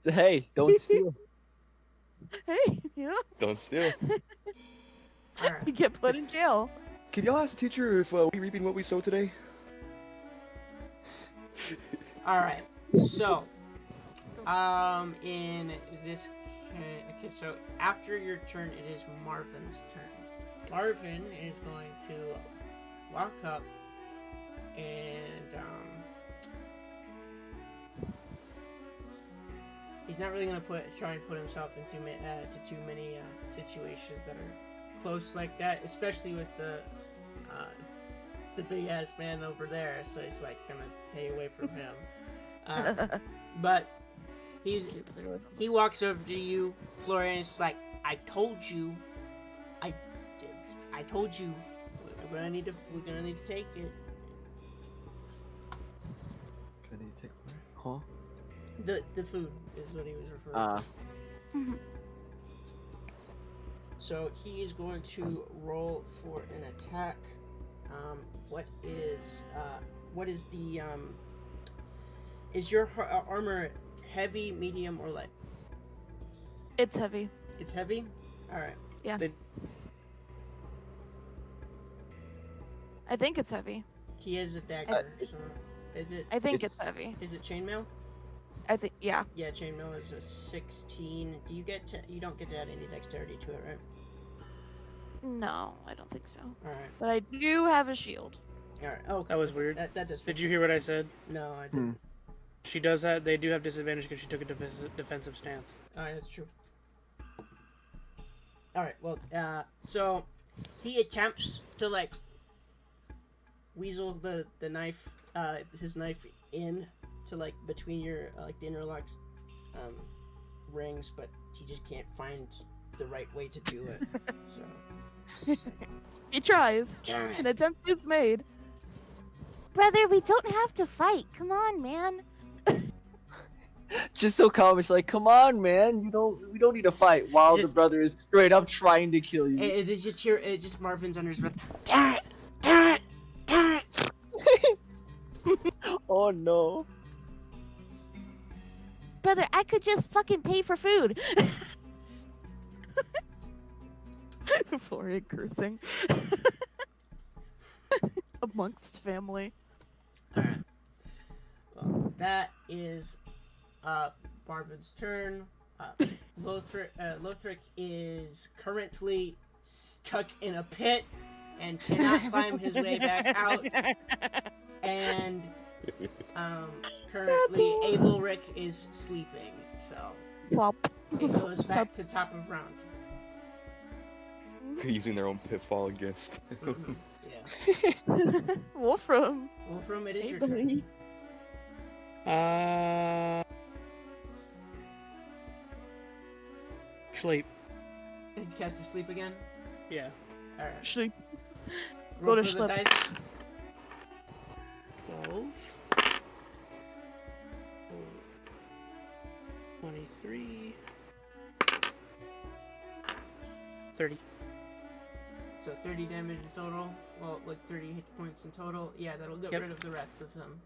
Hey, don't steal. Hey, you know, Don't steal. All right. you get put in jail. Can y'all ask the teacher if we reaping what we sow today? All right. So, in this, okay. So after your turn, it is Marvin's turn. Marvin is going to walk up and he's not really gonna try and put himself into too many situations that are close like that, especially with the big ass man over there. So he's like gonna stay away from him. But he walks over to you, Florian. And it's like, I told you, we're gonna need to take it. Can you take what? Huh? The food is what he was referring to. So he is going to roll for an attack. What is the is your armor heavy, medium, or light? It's heavy. It's heavy. All right. Yeah. They- I think it's heavy. He has a dagger. So is it? I think it's heavy. Is it chainmail? I think, yeah. Yeah, chainmail is a 16. Do you get to? You don't get to add any dexterity to it, right? No, I don't think so. All right. But I do have a shield. All right. Oh, That was weird. that does. Did you hear what I said? No, I didn't. She does that. They do have disadvantage because she took a defensive stance. All right, that's true. All right. Well, so he attempts to like weasel the knife, his knife in to like between your like the interlocked rings, but he just can't find the right way to do it. So He tries. damn An it. attempt is made. Brother, we don't have to fight. Come on, man. Just so calm. It's like, come on, man. We don't need to fight while the Just- brother is straight up trying to kill you. It's just here. It just Marvin's under his breath. Damn it! Damn it! Damn it! Oh no. Brother, I could just fucking pay for food. Florian cursing. Amongst family. Alright. Well, that is Marvin's turn. Lothric is currently stuck in a pit and cannot climb his way back out. And currently Abelric is sleeping. So Slop. it goes back to top of round. Using their own pitfall against. Yeah. Wolfram. Wolfram, it is Hey, your turn. buddy. Sleep. Did you cast to sleep again? Yeah. Alright. Sleep. Roll Go to for the sleep. dice. 12. 30. So 30 damage in total. Well, like 30 hit points in total. Yeah, that'll get Yep. rid of the rest of them.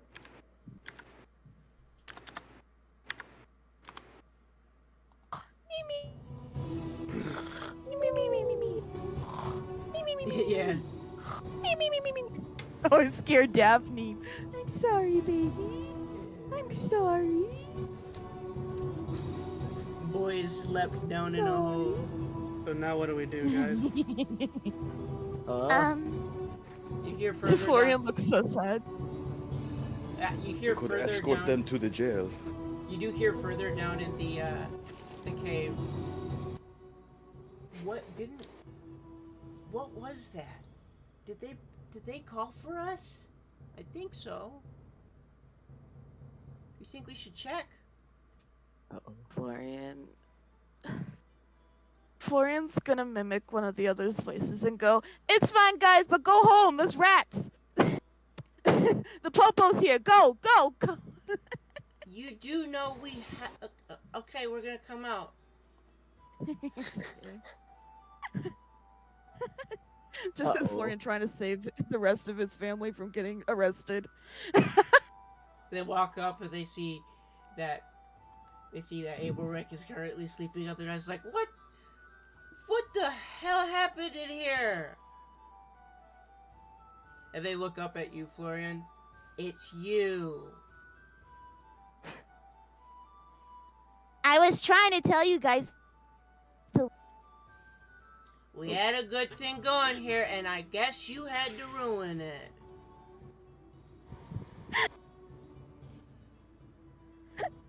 Yeah. Oh, I scared Daphne. I'm sorry, baby. I'm sorry. Boys slept down in a hole. So now what do we do, guys? You hear further Florian down. looks so sad. You hear We could further escort down. them to the jail. You do hear further down in the cave. What was that? Did they call for us? I think so. You think we should check? Florian's gonna mimic one of the other's voices and go, "It's fine, guys, but go home. There's rats. The popo's here. Go, go, go." You do know we okay, we're gonna come out. Just as Florian trying to save the rest of his family from getting arrested. They walk up and they see that Abel Rick is currently sleeping out there. I was like, what the hell happened in here? And they look up at you, Florian. It's you. I was trying to tell you guys. We had a good thing going here, and I guess you had to ruin it.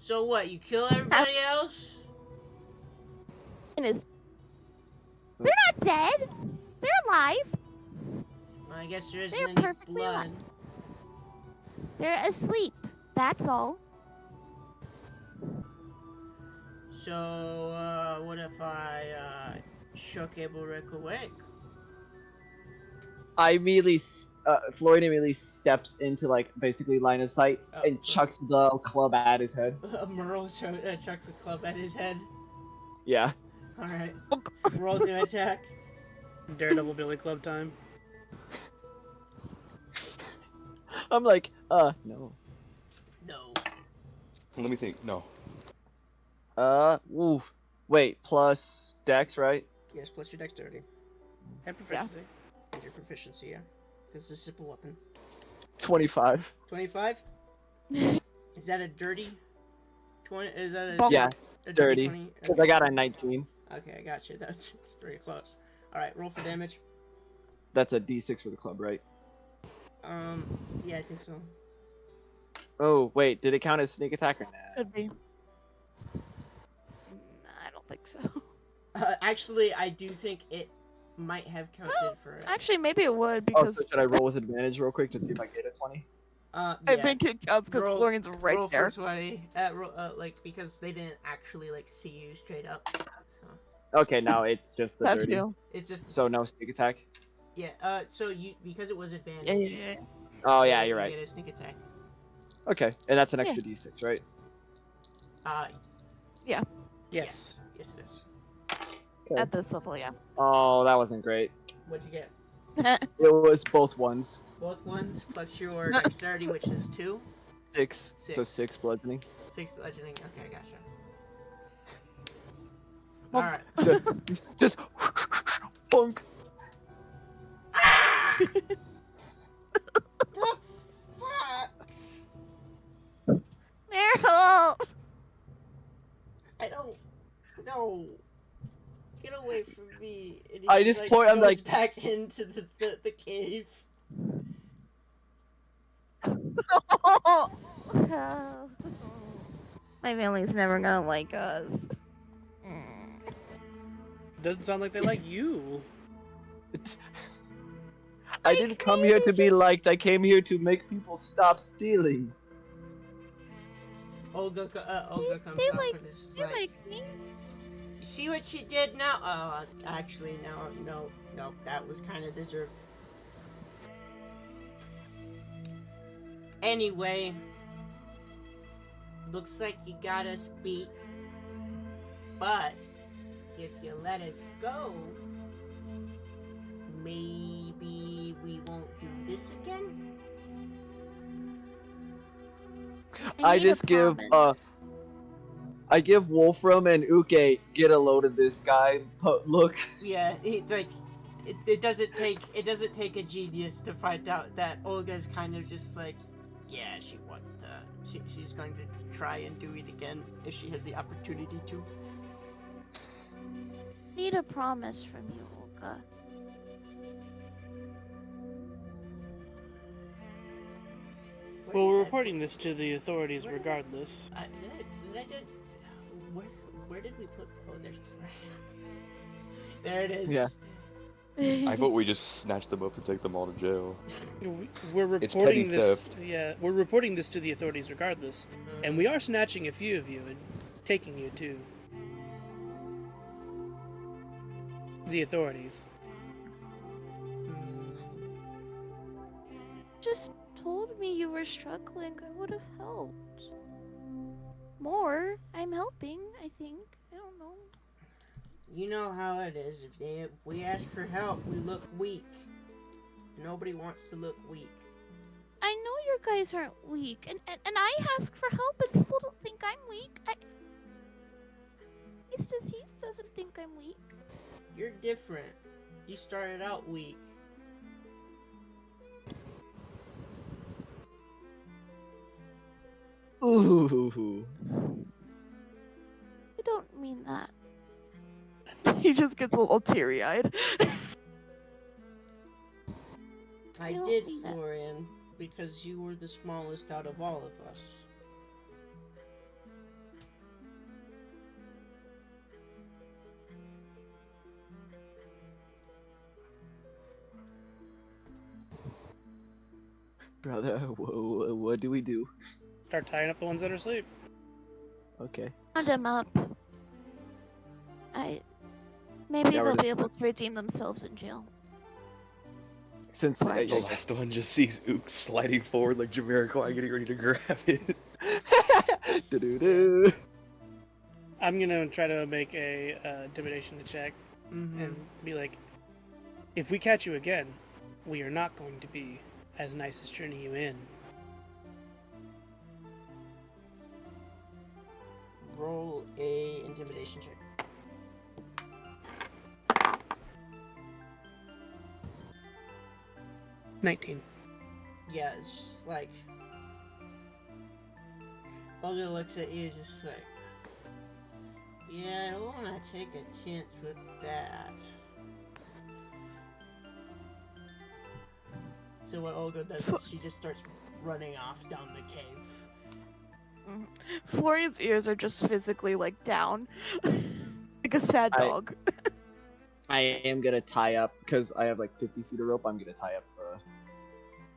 So what, you kill everybody else? They're not dead. They're alive. Well, I guess there isn't They're any perfectly blood. alive. They're asleep. That's all. So, what if I, shook Abel Rick awake? I immediately, Florian immediately steps into like basically line of sight and chucks the club at his head. Merle chucks a club at his head. Yeah. Alright. Roll to attack. Daredevil Billy Club time. I'm like, no. No. Let me think. No. Oof. Wait, plus Dex, right? Yes, plus your dexterity. And proficiency. And your proficiency, yeah. This is a simple weapon. 25. 25? Is that a dirty 20? Is that a Yeah, a dirty. 20? Because I got a 19. Okay, I got you. That's pretty close. Alright, roll for damage. That's a D6 for the club, right? Yeah, I think so. Oh, wait, did it count as sneak attack or not? Could be. I don't think so. Actually, I do think it might have counted for it. Actually, maybe it would Oh, because so should I roll with advantage real quick to see if I get a 20? Yeah. I think it counts because Roll- Florian's right roll there. for 20. Like, because they didn't actually, like, see you straight up. So, Okay, now it's just the That's 30. you. it's just, So no sneak attack? yeah, so you, because it was advantage. Yeah. Oh, yeah, you're you right. get a sneak attack. Okay, and that's an extra D6, right? Yes. Yes, it is. Okay. At this level, yeah. Oh, that wasn't great. What'd you get? It was both ones. Both ones, plus your dexterity, which is 2. 6. So Six. 6 bludgeoning. 6 bludgeoning. Okay, gotcha. Well, Alright. Just bunk. The fuck? Meryl. I don't. No. Get away from me. And he I just like, point- I'm goes like- back into the cave. My family's never gonna like us. Doesn't sound like they like you. I didn't come here to be liked. I came here to make people stop stealing. Olga comes They up like, and is they like, like me. you see what she did now? Actually, no, that was kind of deserved. Anyway, looks like you got us beat. But if you let us go, maybe we won't do this again? I need a just give promise. I give Wolfram and Uke get a load of this guy. Look, Yeah, it doesn't take a genius to find out that Olga's kind of just like, yeah, she wants to. She's going to try and do it again if she has the opportunity to. Need a promise from you, Olga. Well, we're reporting this to the authorities regardless. Did I just, where did we put? Oh, there's. There it is. Yeah. I vote we just snatch them up and take them all to jail. We're It's reporting petty this. theft. Yeah, we're reporting this to the authorities regardless, and we are snatching a few of you and taking you to the authorities. Just told me you were struggling. I would have helped. More. I'm helping, I think. I don't know. You know how it is. If we ask for help, we look weak. Nobody wants to look weak. I know you guys aren't weak, and I ask for help, and people don't think I'm weak. He doesn't think I'm weak. You're different. You started out weak. ooh. I don't mean that. He just gets a little teary-eyed. I You don't did, mean that. Florian, because you were the smallest out of all of us. Brother, what do we do? Start tying up the ones that are asleep. Okay. Round them up. Maybe Yeah, we're they'll just- be able to redeem themselves in jail. Since The last one just sees Ook sliding forward like Jamiroquai getting ready to grab it. Do-do-do. I'm gonna try to make a intimidation check Mm-hmm. and be like, if we catch you again, we are not going to be as nice as turning you in. Roll a intimidation check. $19. Yeah, it's just like Olga looks at you just like, yeah, I don't want to take a chance with that. So what Olga does is she just starts running off down the cave. Florian's ears are just physically like down, like a sad I- dog. I am gonna tie up because I have like 50 feet of rope. I'm gonna tie up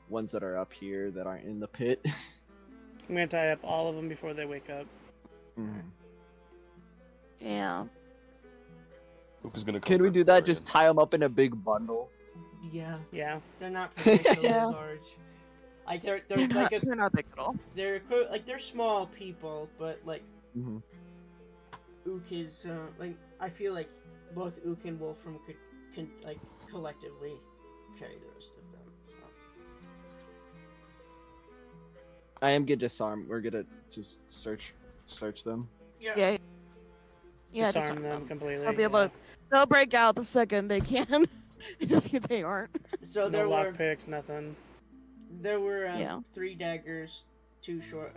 ones that are up here that aren't in the pit. I'm gonna tie up all of them before they wake up. Yeah. Ook is gonna Can we comfort do that? Florian. Just tie them up in a big bundle. Yeah, Yeah. they're not particularly Yeah. large. Like they're They're like not, they're not big at all. they're small people, but like Mhm. Ook is like I feel like both Ook and Wolfram could like collectively carry the rest of them. I am gonna disarm. We're gonna just search them. Yeah. Yeah, Disarm them completely. They'll be able yeah. to, they'll break out the second they can. If they aren't. So No there were lockpicks, nothing. Yeah. 3 daggers, two short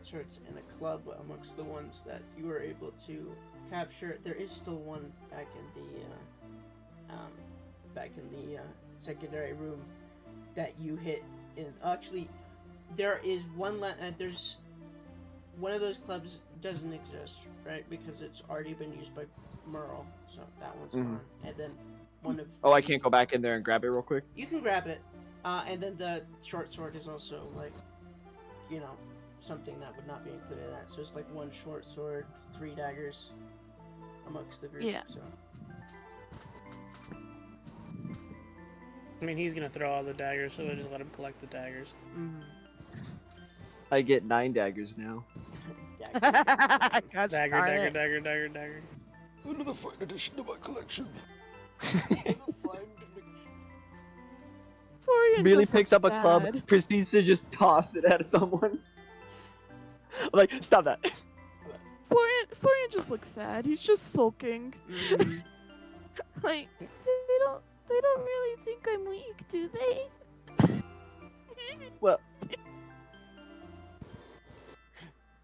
swords, and a club amongst the ones that you were able to capture. There is still one back in the secondary room that you hit. Actually, there is one. There's one of those clubs doesn't exist, right? Because it's already been used by Merle, so that one's Mhm. gone. And then one of Oh, I can't go back in there and grab it real quick. You can grab it, and then the short sword is also like, something that would not be included in that. So it's like 1 short sword, 3 daggers amongst the group. Yeah. So I mean, he's gonna throw all the daggers, so we'll just let him collect the daggers. I get 9 daggers now. Gosh Dagger, darn dagger, it. dagger, dagger, dagger. Another fine addition to my collection. Florian Immediately just picks looks up a club, sad. proceeds to just toss it at someone. I'm like, stop that. Florian just looks sad. He's just sulking. Mhm. Like they don't really think I'm weak, do they? Well,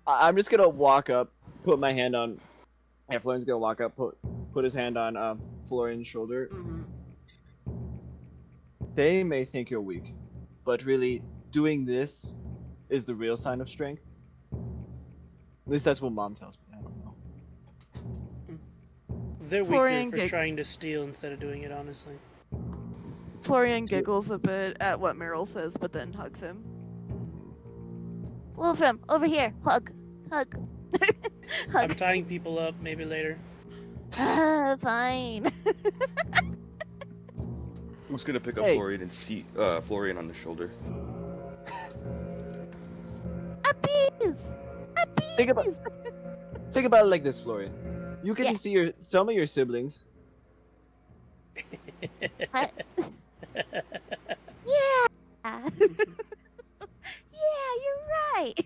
I'm just gonna walk up, put my hand on. Yeah, Florian's gonna walk up, put his hand on Florian's shoulder. Mhm. They may think you're weak, but really, doing this is the real sign of strength. At least that's what Mom tells me. I don't know. They're weaker Florian for gig- trying to steal instead of doing it honestly. Florian giggles a bit at what Meryl says, but then hugs him. Wolfram, over here. Hug. I'm Hug. tying people up. Maybe later. Fine. Who's gonna pick up Hey. Florian and seat Florian on the shoulder? Appease! Think about Appease! think about it like this, Florian. You get Yeah. to see some of your siblings. Yeah! Yeah, you're right.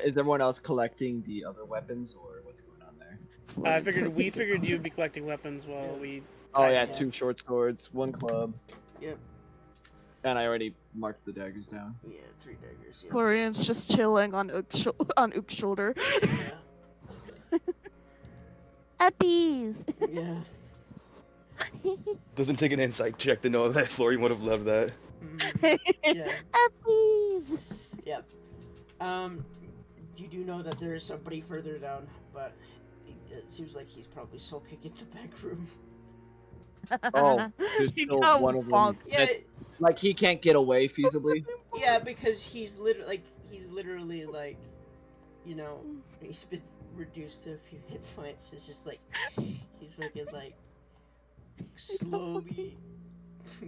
Is everyone else collecting the other weapons, or what's going on there? We figured you'd be collecting weapons while we. Oh yeah, Yeah. 2 short swords, 1 club, Yep. and I already marked the daggers down. Yeah, 3 daggers. Yeah. Florian's just chilling on Ook's shoulder. Yeah. Appease! Yeah. Doesn't take an insight check to know that Florian would have loved that. Mhm. Yeah. Appease! Yep. You do know that there is somebody further down, but it seems like he's probably sulking in the back room. Oh, there's He still got one of them. bonked. Yeah. That's- like he can't get away feasibly. Yeah, because he's literally like, you know, he's been reduced to a few hit points. It's just like he's fucking like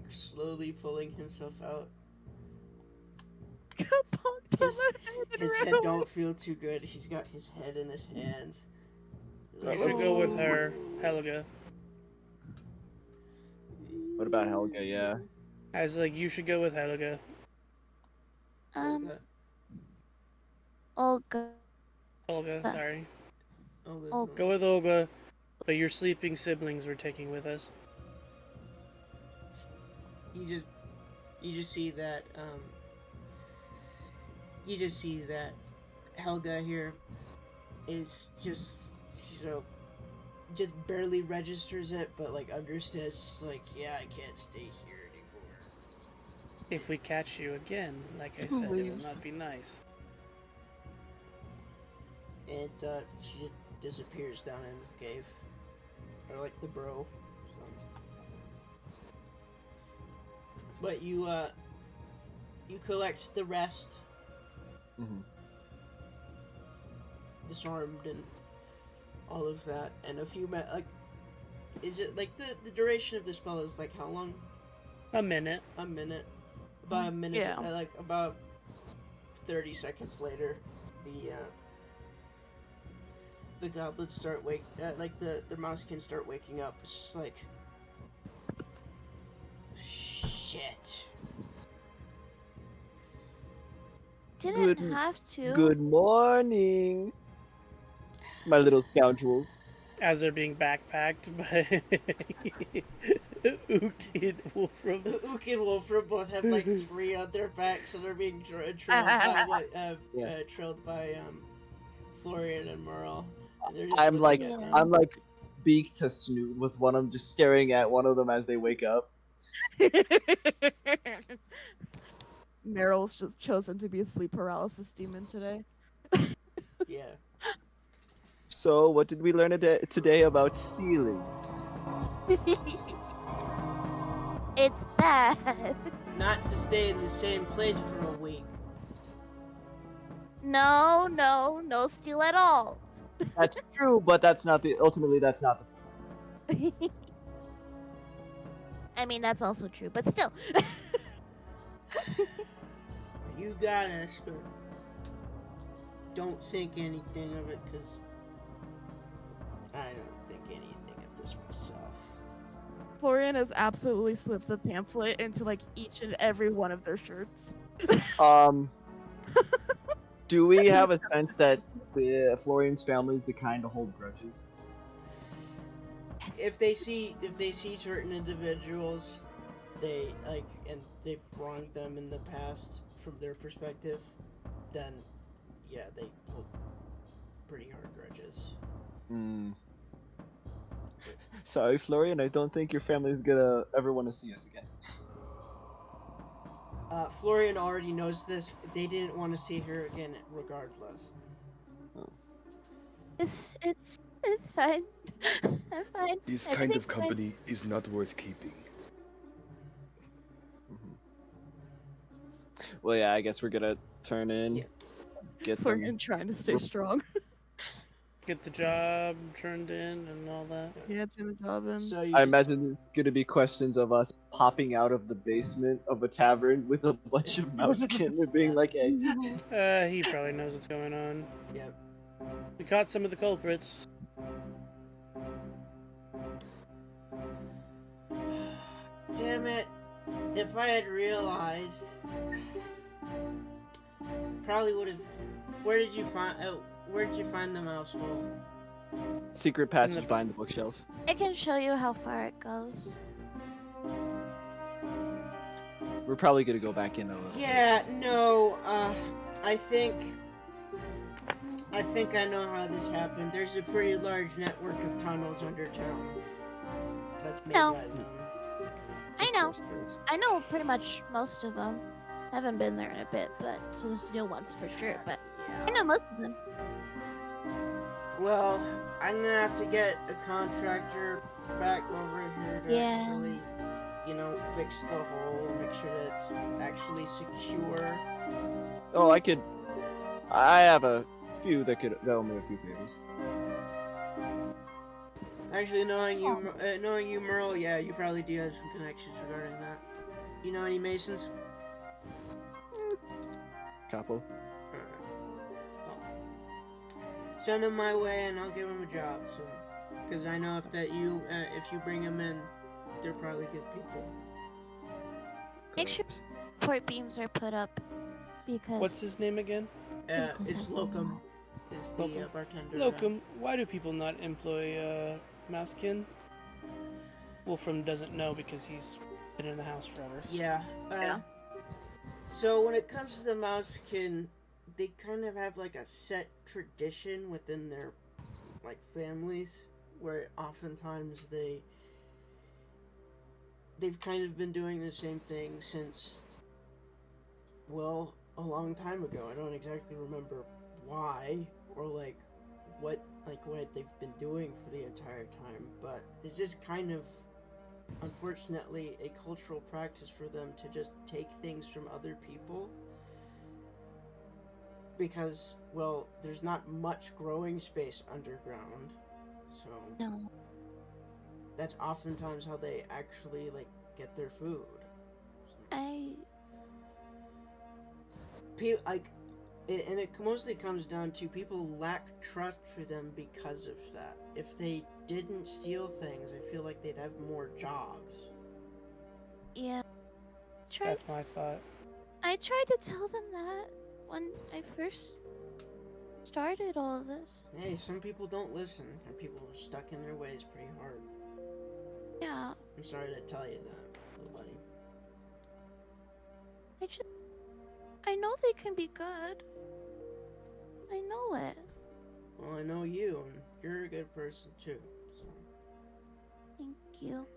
slowly pulling himself out. Got bonked on His- the head and His ran head away. don't feel too good. He's got his head in his hands. You should go with her, Helga. What about Helga? Yeah. I was like, you should go with Helga. Olga. Olga, sorry. Oh, Go with Olga, but your sleeping siblings we're taking with us. You just see that Helga here is just, you know, just barely registers it, but like understands, like, yeah, I can't stay here anymore. If we catch you again, like I Who said, it will leaves? not be nice. And she just disappears down in the cave, or like the bro. So. But you collect the rest, Mm-hmm. disarmed and all of that, and a few like, is it like the duration of the spell is like how long? A minute. A minute. About a minute. Yeah. Like about 30 seconds later, the goblins start like the mousekin start waking up. It's just like, shit. Didn't Good- have to. Good morning, my little scoundrels. As they're being backpacked by Ook and Wolfram. Ook and Wolfram both have like 3 on their backs and are being trailed by Florian and Merle. And they're just I'm like, looking at them. I'm like beak to snoot with one of them, just staring at one of them as they wake up. Meryl's just chosen to be a sleep paralysis demon today. Yeah. So, what did we learn today about stealing? It's bad. Not to stay in the same place for a week. No steal at all. That's true, but ultimately that's not the I mean, that's also true, but still. You got us, but don't think anything of it, because I don't think anything of this myself. Florian has absolutely slipped a pamphlet into like each and every one of their shirts. Do we have a sense that the Florian's family is the kind to hold grudges? If they see certain individuals, they like and they've wronged them in the past from their perspective, then yeah, they hold pretty hard grudges. Hmm. Sorry, Florian. I don't think your family's gonna ever want to see us again. Florian already knows this. They didn't want to see her again, regardless. It's fine. I'm fine. This kind Everything's of company is not worth keeping. Well, yeah. I guess we're gonna turn in. Yeah. Get Florian them. trying to stay strong. Get the job turned in and all that. Yeah, turn the job in. So I imagine there's gonna be questions of us popping out of the basement of a tavern with a bunch of mousekin and being like, "Hey, He probably knows what's going on. Yep. We caught some of the culprits. Damn it! If I had realized, probably would have. Where did you find the mouse hole? secret passage behind the bookshelf." I can show you how far it goes. We're probably gonna go back in a little. Yeah, no. I think I know how this happened. There's a pretty large network of tunnels under town. That's made No. by them. I know. Upstairs. I know pretty much most of them. Haven't been there in a bit, but so there's new ones for sure. But I know most of them. Well, I'm gonna have to get a contractor back over here to Yeah. actually, fix the hole and make sure that it's actually secure. Oh, I have a few that'll make a few favors. Actually, knowing you, Merle, yeah, you probably do have some connections regarding that. You know any masons? Capo. Send them my way, and I'll give them a job. So, because I know if you bring them in, they're probably good people. Make sure port beams are put up because What's his name again? It's Lokum. Is the Lokum. bartender. Lokum. Why do people not employ Mousekin? Wolfram doesn't know because he's been in the house forever. Yeah. Yeah. So when it comes to the Mousekin, they kind of have like a set tradition within their like families, where oftentimes they've kind of been doing the same thing since, well, a long time ago. I don't exactly remember why or what they've been doing for the entire time, but it's just kind of, unfortunately, a cultural practice for them to just take things from other people, because, well, there's not much growing space underground, so no. that's oftentimes how they actually get their food. So, and it mostly comes down to people lack trust for them because of that. If they didn't steal things, I feel like they'd have more jobs. Yeah. That's my thought. I tried to tell them that when I first started all of this. Hey, some people don't listen, and people are stuck in their ways pretty hard. Yeah. I'm sorry to tell you that, little buddy. I know they can be good. I know it. Well, I know you, and you're a good person too. So. Thank you.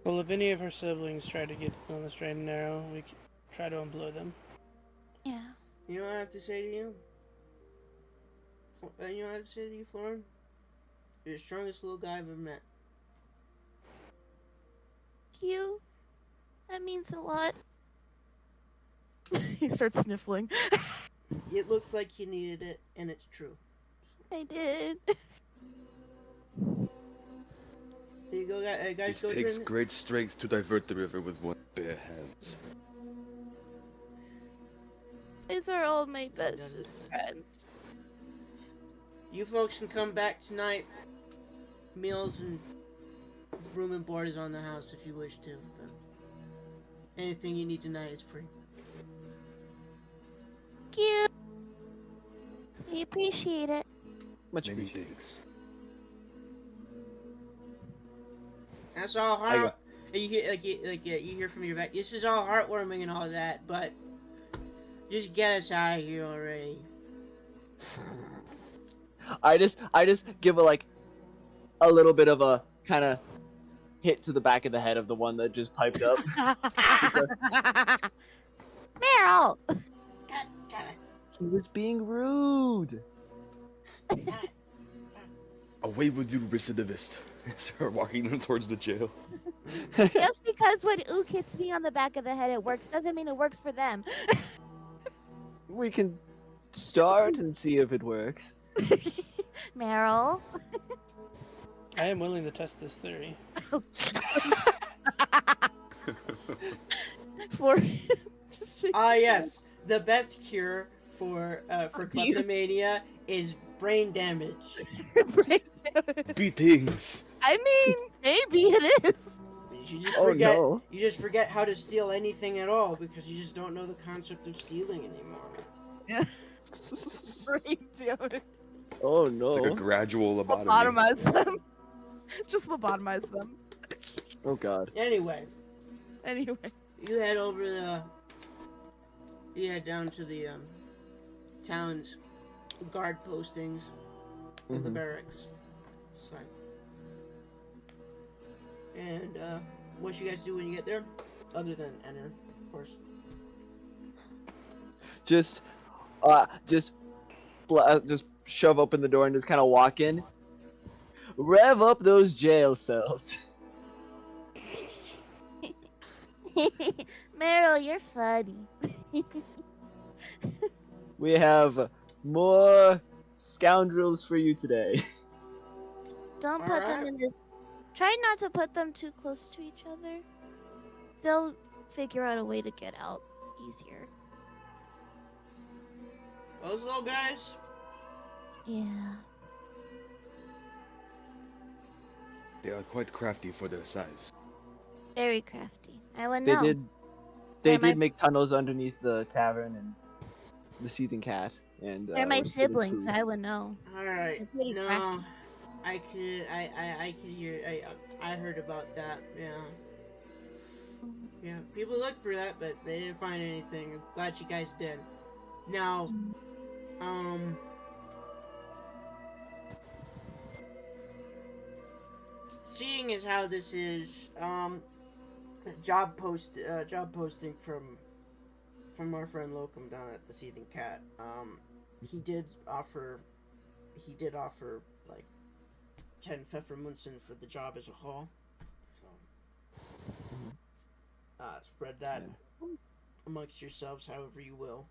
Well, if any of her siblings try to get on the straight and narrow, we can try to unblow them. Yeah. You know what I have to say to you? You know what I have to say to you, Florin? You're the strongest little guy I've ever met. Thank you. That means a lot. He starts sniffling. It looks like you needed it, and it's true. I did. There you go, guys. It Go takes turn. great strength to divert the river with one's bare hands. These are all my best friends. You folks can come back tonight. Meals and room and board is on the house if you wish to. But anything you need tonight is free. Cute. We appreciate it. Much Many appreciated. thanks. That's all I heart. You hear, you hear from your back. This is all heartwarming and all that, but just get us out of here already. I just give a a little bit of a kind of hit to the back of the head of the one that just piped up. Meryl. God damn it. He was being rude. Away with you, recidivist. Start walking them towards the jail. Just because when Ook hits me on the back of the head it works doesn't mean it works for them. We can start and see if it works. Meryl. I am willing to test this theory. For Yes. The best cure for kleptomania is brain damage. Beatings. I mean, maybe it is. You just Oh, forget. no. You just forget how to steal anything at all because you just don't know the concept of stealing anymore. Brain damage. Oh It's like a no. gradual lobotomy. Lobotomize them. Just lobotomize them. Oh god. Anyway, Anyway. you head over the. You head down to the town's guard postings in the Mhm. barracks. So. And what you guys do when you get there, other than enter, of course. Just shove open the door and just kind of walk in. Rev up those jail cells. Meryl, you're funny. We have more scoundrels for you today. Don't put them Alright. in this. Try not to put them too close to each other. They'll figure out a way to get out easier. Those little guys. Yeah. They are quite crafty for their size. Very crafty. I would They know. did They're my- make tunnels underneath the tavern and the Seething Cat and They're my roasted siblings. food. I would know. All right. They're pretty No, crafty. I could hear. I heard about that. Yeah. Yeah. People looked for that, but they didn't find anything. I'm glad you guys did. Now, seeing as how this is job posting from our friend Lokum down at the Seething Cat. He did offer like 10 Pfeffermunzen for the job as a whole. So spread that amongst yourselves however you will.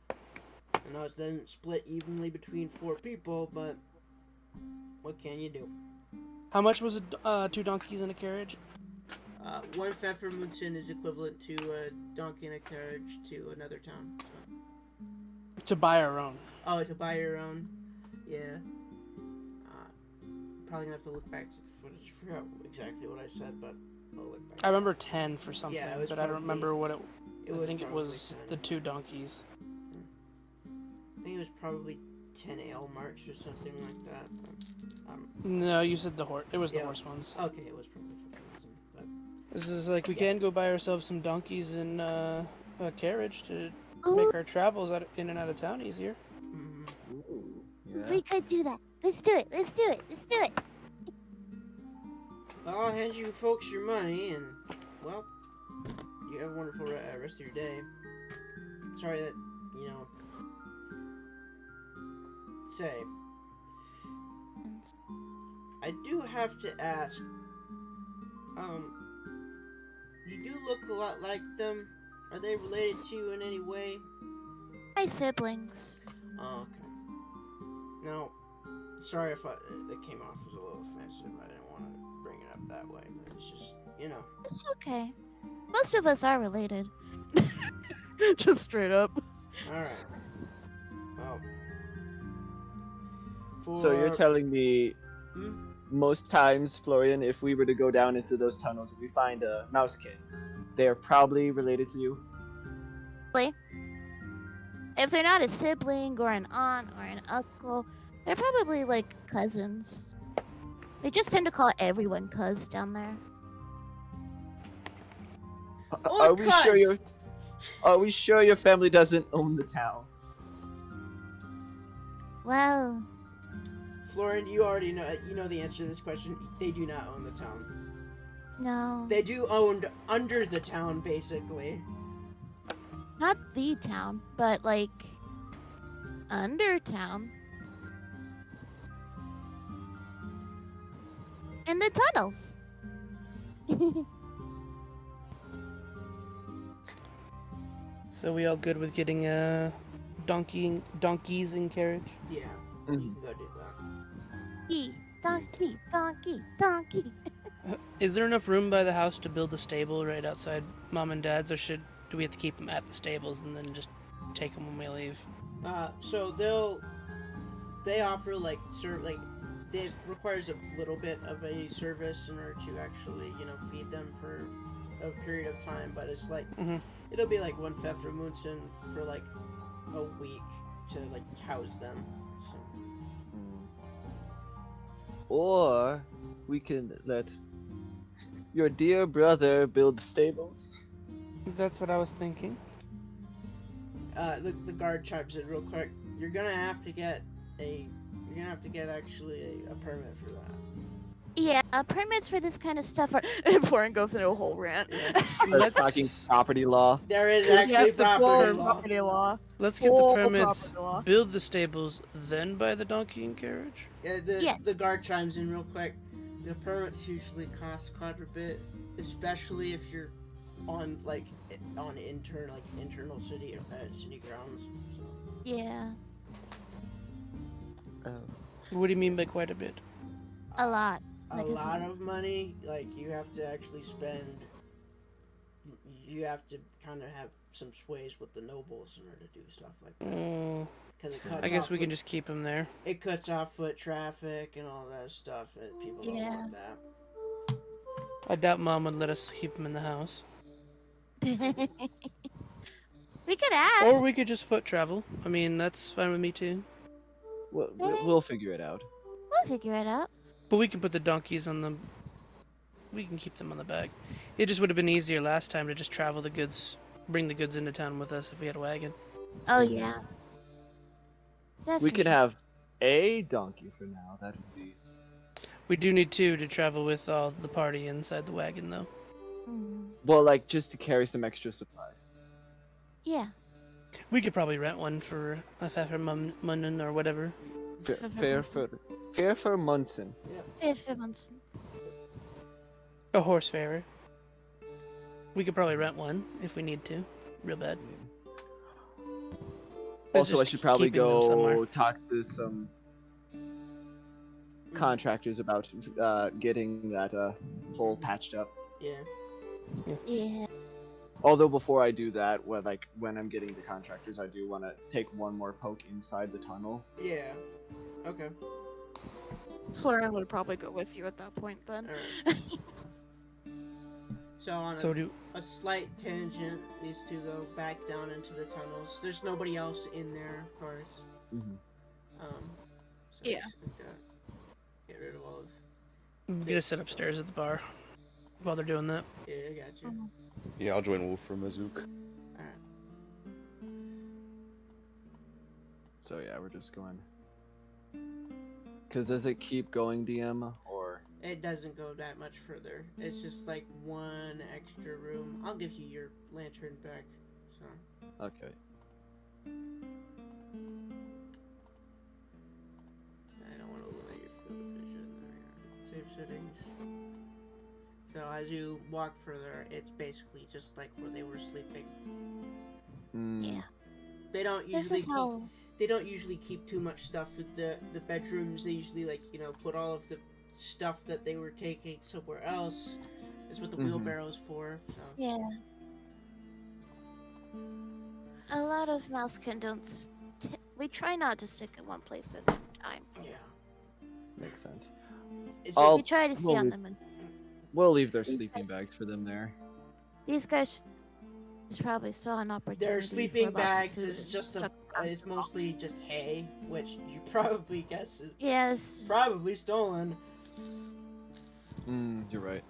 I know it doesn't split evenly between 4 people, but what can you do? How much was it? 2 donkeys and a carriage? 1 Pfeffermunzen is equivalent to a donkey and a carriage to another town. So. To buy our own. Oh, to buy your own? Yeah. Probably gonna have to look back to the footage. I forgot exactly what I said, but I'll look back. I remember 10 for something, Yeah, it was but I don't probably- remember what it. I think it probably was 10. the 2 donkeys. I think it was probably 10 ale marks or something like that. But, No, you said the horse. It was the Yeah. horse ones. okay, it was probably 15, but This is like we can go buy ourselves some donkeys and a carriage to Ooh, make our travels in and out of town easier. mhm. Ooh, yeah. we could do that. Let's do it. Let's do it. Let's do it. Well, I'll hand you folks your money, and well, you have a wonderful rest of your day. Sorry that say. I do have to ask. You do look a lot like them. Are they related to you in any way? My siblings. Oh, okay. Now, sorry if it came off as a little offensive. I didn't want to bring it up that way, but it's just, It's okay. Most of us are related. Just straight up. All right. Well, So you're telling me Hmm? most times, Florian, if we were to go down into those tunnels, we find a mousekin. They are probably related to you. If they're not a sibling or an aunt or an uncle, they're probably like cousins. They just tend to call everyone cuz down there. Or cuz! Are we sure your family doesn't own the town? Well, Florian, you already know. You know the answer to this question. They do not own the town. no. They do own under the town, basically. Not the town, but like under town. In the tunnels. So we all good with getting donkeys and carriage? Yeah, you can go do that. Donkey, donkey, donkey. Is there enough room by the house to build a stable right outside Mom and Dad's, or do we have to keep them at the stables and then just take them when we leave? So they offer like it requires a little bit of a service in order to actually feed them for a period of time, but it's like it'll be like 1 Pfeffermunzen for like a week to like house them. So. Or we can let your dear brother build the stables. That's what I was thinking. The guard chimes in real quick. You're gonna have to get actually a permit for that. Yeah, permits for this kind of stuff are. And Florian goes into a whole rant. Let's talking property law. There is You actually have to property full law. property law. Let's get Full the permits, property law. build the stables, then buy the donkey and carriage? Yes. The guard chimes in real quick. The permits usually cost quite a bit, especially if you're on internal city grounds. So. Yeah, What do you mean by quite a bit? a lot. A Like I lot said. of money. Like you have to actually spend. You have to kind of have some sways with the nobles in order to do stuff like that. Because it cuts. I guess off we can just keep them there. It cuts off foot traffic and all that stuff, and people don't Yeah. want that. I doubt Mom would let us keep them in the house. We could ask. Or we could just foot travel. I mean, that's fine with me too. We'll figure it out. We'll figure it out. But we can put the donkeys on the... We can keep them on the back. It just would have been easier last time to just travel the goods, bring the goods into town with us if we had a wagon. Oh yeah. That's We for could sure. have a donkey for now. That would be. We do need two to travel with all the party inside the wagon, though. Mm, Well, like just to carry some extra supplies. yeah. We could probably rent one for a Pfeffermunden or whatever. Fair for Munson. If it wants. A horse fairer. We could probably rent one if we need to. Real bad. But Also, I just should probably keeping them somewhere. go talk to some contractors about getting that hole patched up. Yeah. Yeah. Although before I do that, when I'm getting the contractors, I do want to take one more poke inside the tunnel. Yeah. Okay. Florian would probably go with you at that point then. Alright. So on So do a slight tangent, these two go back down into the tunnels. There's nobody else in there, of course. Mm-hmm. So Yeah. just have to get rid of all of. we gotta sit upstairs at the bar while they're doing that. Yeah, I got you. Mhm. Yeah, I'll join Wolf for Mazook. Alright. So yeah, we're just going. Cause does it keep going, DM, or? It doesn't go that much further. It's just like one extra room. I'll give you your lantern back. So. Okay. I don't want to limit your field of vision. There we are. Save settings. So as you walk further, it's basically just like where they were sleeping. Mm. Yeah. They don't This usually is how. they don't usually keep too much stuff with the bedrooms. They usually put all of the stuff that they were taking somewhere else. Is what the Mhm. wheelbarrow's for. So. Yeah. A lot of mousekin don't. We try not to stick in one place at a time. Yeah. Makes sense. It's I'll- We try to see we'll on leave- them. And We'll leave their sleeping bags for them there. these guys probably saw an opportunity. their for sleeping lots of bags food is and just stuck around. it's mostly just hay, which you probably guess is Yes. probably stolen. You're right.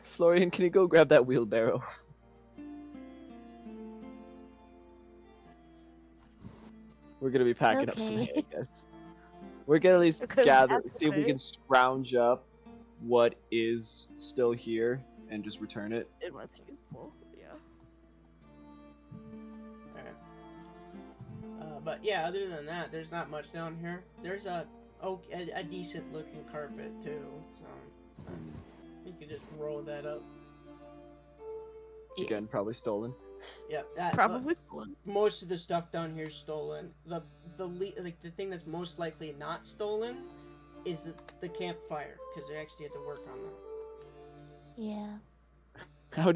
Florian, can you go grab that wheelbarrow? We're gonna be packing up some Okay. hay, I guess. We're gonna at least Okay, gather, that's see if we okay. can scrounge up what is still here and just return it. It was useful. Yeah. But yeah, other than that, there's not much down here. There's a decent looking carpet too, so you can just roll that up. Again, probably stolen. Yeah, Probably stolen. most of the stuff down here is stolen. The thing that's most likely not stolen is the campfire, because they actually had to work on that. Yeah.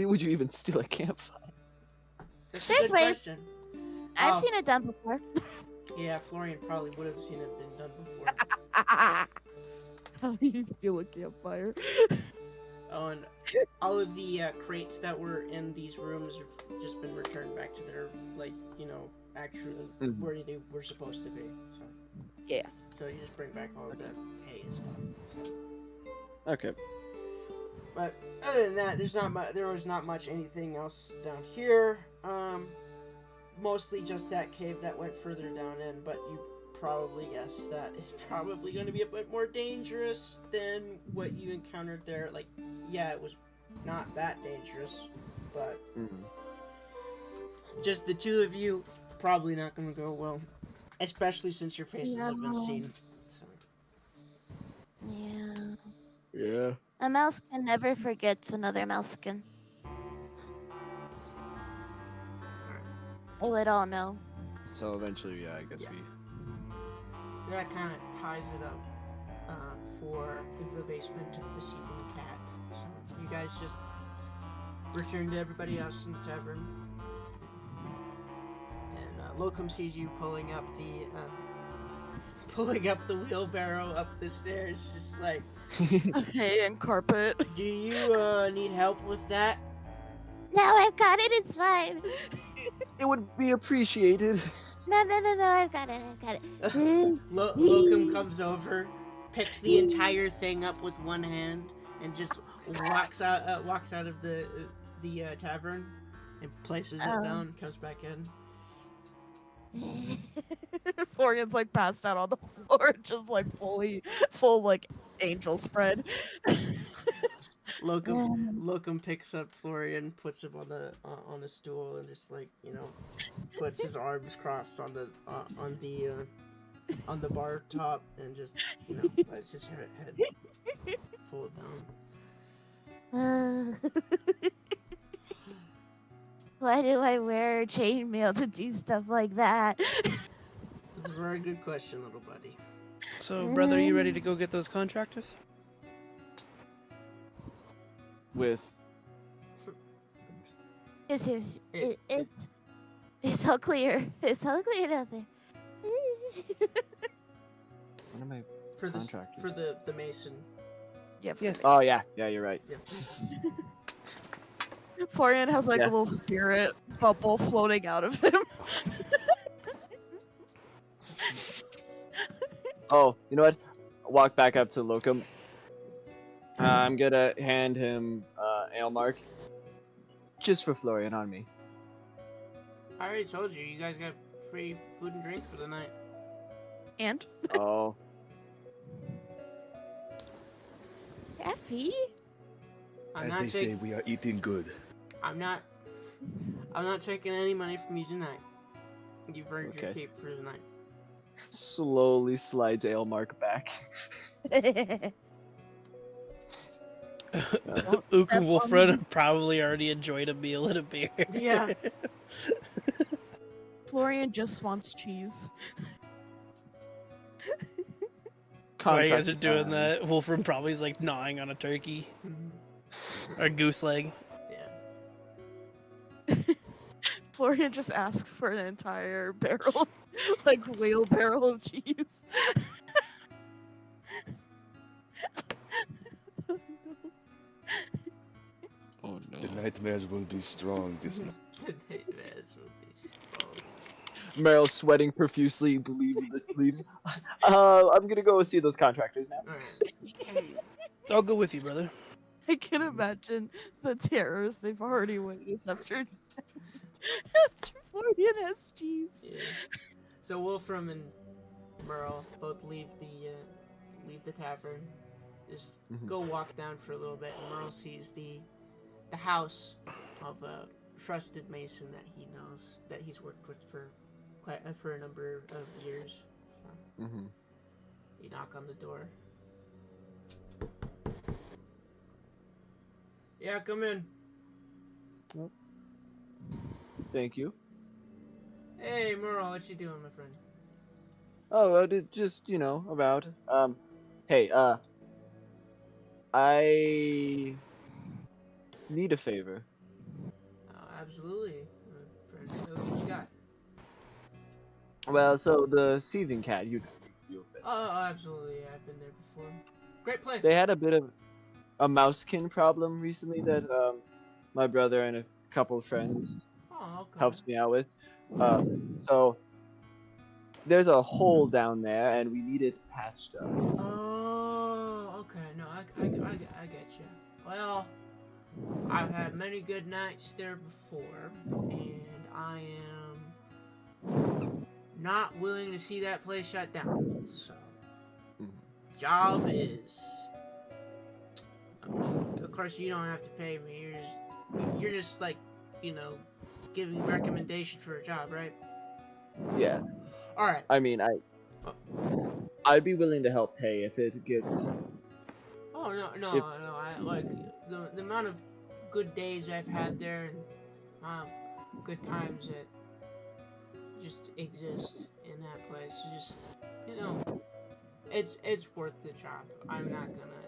Would you even steal a campfire? That's a There's good ways. question. I've Oh. seen it done before. Yeah, Florian probably would have seen it been done before. How do you steal a campfire? Oh, and all of the crates that were in these rooms have just been returned back to their, actual where they were supposed to be. So Yeah. So you just bring back all of the hay and stuff. Okay. But other than that, there was not much anything else down here. Mostly just that cave that went further down in, but you probably guessed that it's probably going to be a bit more dangerous than what you encountered there. Like, yeah, it was not that dangerous, but just the two of you, probably not going to go well. Especially since your faces have been seen. So. Yeah. Yeah. A mousekin never forgets another mousekin. I would all know. So eventually, yeah, I guess we. So that kind of ties it up for the basement of the Seething Cat. So you guys just return to everybody else in the tavern. And Lokum sees you pulling up the wheelbarrow up the stairs, just like, Hay and carpet. do you need help with that? No, I've got it. It's fine. It would be appreciated. No, I've got it. Lokum comes over, picks the entire thing up with one hand, and just walks out of the tavern and places it down. Comes back in. Florian's like passed out on the floor, just like full like angel spread. Lokum picks up Florian, puts him on a stool, and just puts his arms crossed on the bar top, and just lets his head fall down. Why do I wear chainmail to do stuff like that? That's a very good question, little buddy. So, brother, you ready to go get those contractors? With. It's all clear. It's all clear down there. What am I? For Contractor. the mason. Yeah. Yeah. Oh yeah, you're right. Yeah. Florian has like Yeah. a little spirit bubble floating out of him. Oh, you know what? Walk back up to Lokum. I'm gonna hand him Ailmark. Just for Florian on me. I already told you guys got free food and drink for the night. And Oh. Happy? I'm As not they say, we are eating good. I'm not taking any money from you tonight. You've earned your Okay. keep for the night. Slowly slides Ailmark back. Ook and Wolfred probably already enjoyed a meal and a beer. Yeah. Florian just wants cheese. While you guys are Contract doing time. that, Wolfram probably is like gnawing on a turkey or a goose leg. Yeah. Florian just asks for an entire barrel, like wheelbarrow of cheese. nightmares will be strong this night. The nightmares will be strong. Meryl sweating profusely, leaves. I'm gonna go see those contractors now. Alright. I'll go with you, brother. I can imagine the terrors they've already witnessed after 40 SGs. Yeah. So Wolfram and Merle both leave the tavern. Just go walk down for a little bit, and Merle sees the house of a trusted mason that he knows, that he's worked with for a number of years. So you knock on the door. Yeah, come in. Thank you. Hey, Merle, what you doing, my friend? Oh, just about. Hey, I need a favor. Absolutely, my friend. What you got? Well, so the Seething Cat, you've been. Oh, absolutely. Yeah, I've been there before. Great place. They had a bit of a mousekin problem recently that my brother and a couple of friends Oh, okay. helped me out with. So there's a hole down there, and we need it patched up. Oh, okay. No, I get you. Well, I've had many good nights there before, and I am not willing to see that place shut down. So, job is. Of course, you don't have to pay me. You're just like, giving recommendation for a job, right? Yeah. All right. I mean, I'd be willing to help pay if it gets. Oh no! I like the amount of good days I've had there, and good times that just exist in that place. Just it's worth the job. I'm not gonna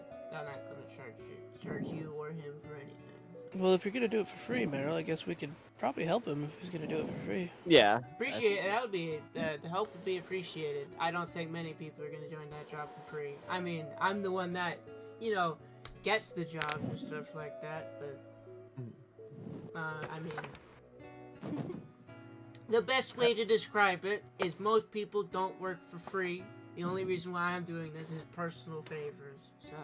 charge you or him for anything. Well, if you're gonna do it for free, Meryl, I guess we could probably help him if he's gonna do it for free. Yeah. Appreciate it. That would be the help would be appreciated. I don't think many people are gonna join that job for free. I mean, I'm the one that gets the jobs and stuff like that, but I mean, the best way to describe it is most people don't work for free. The only reason why I'm doing this is personal favors. So.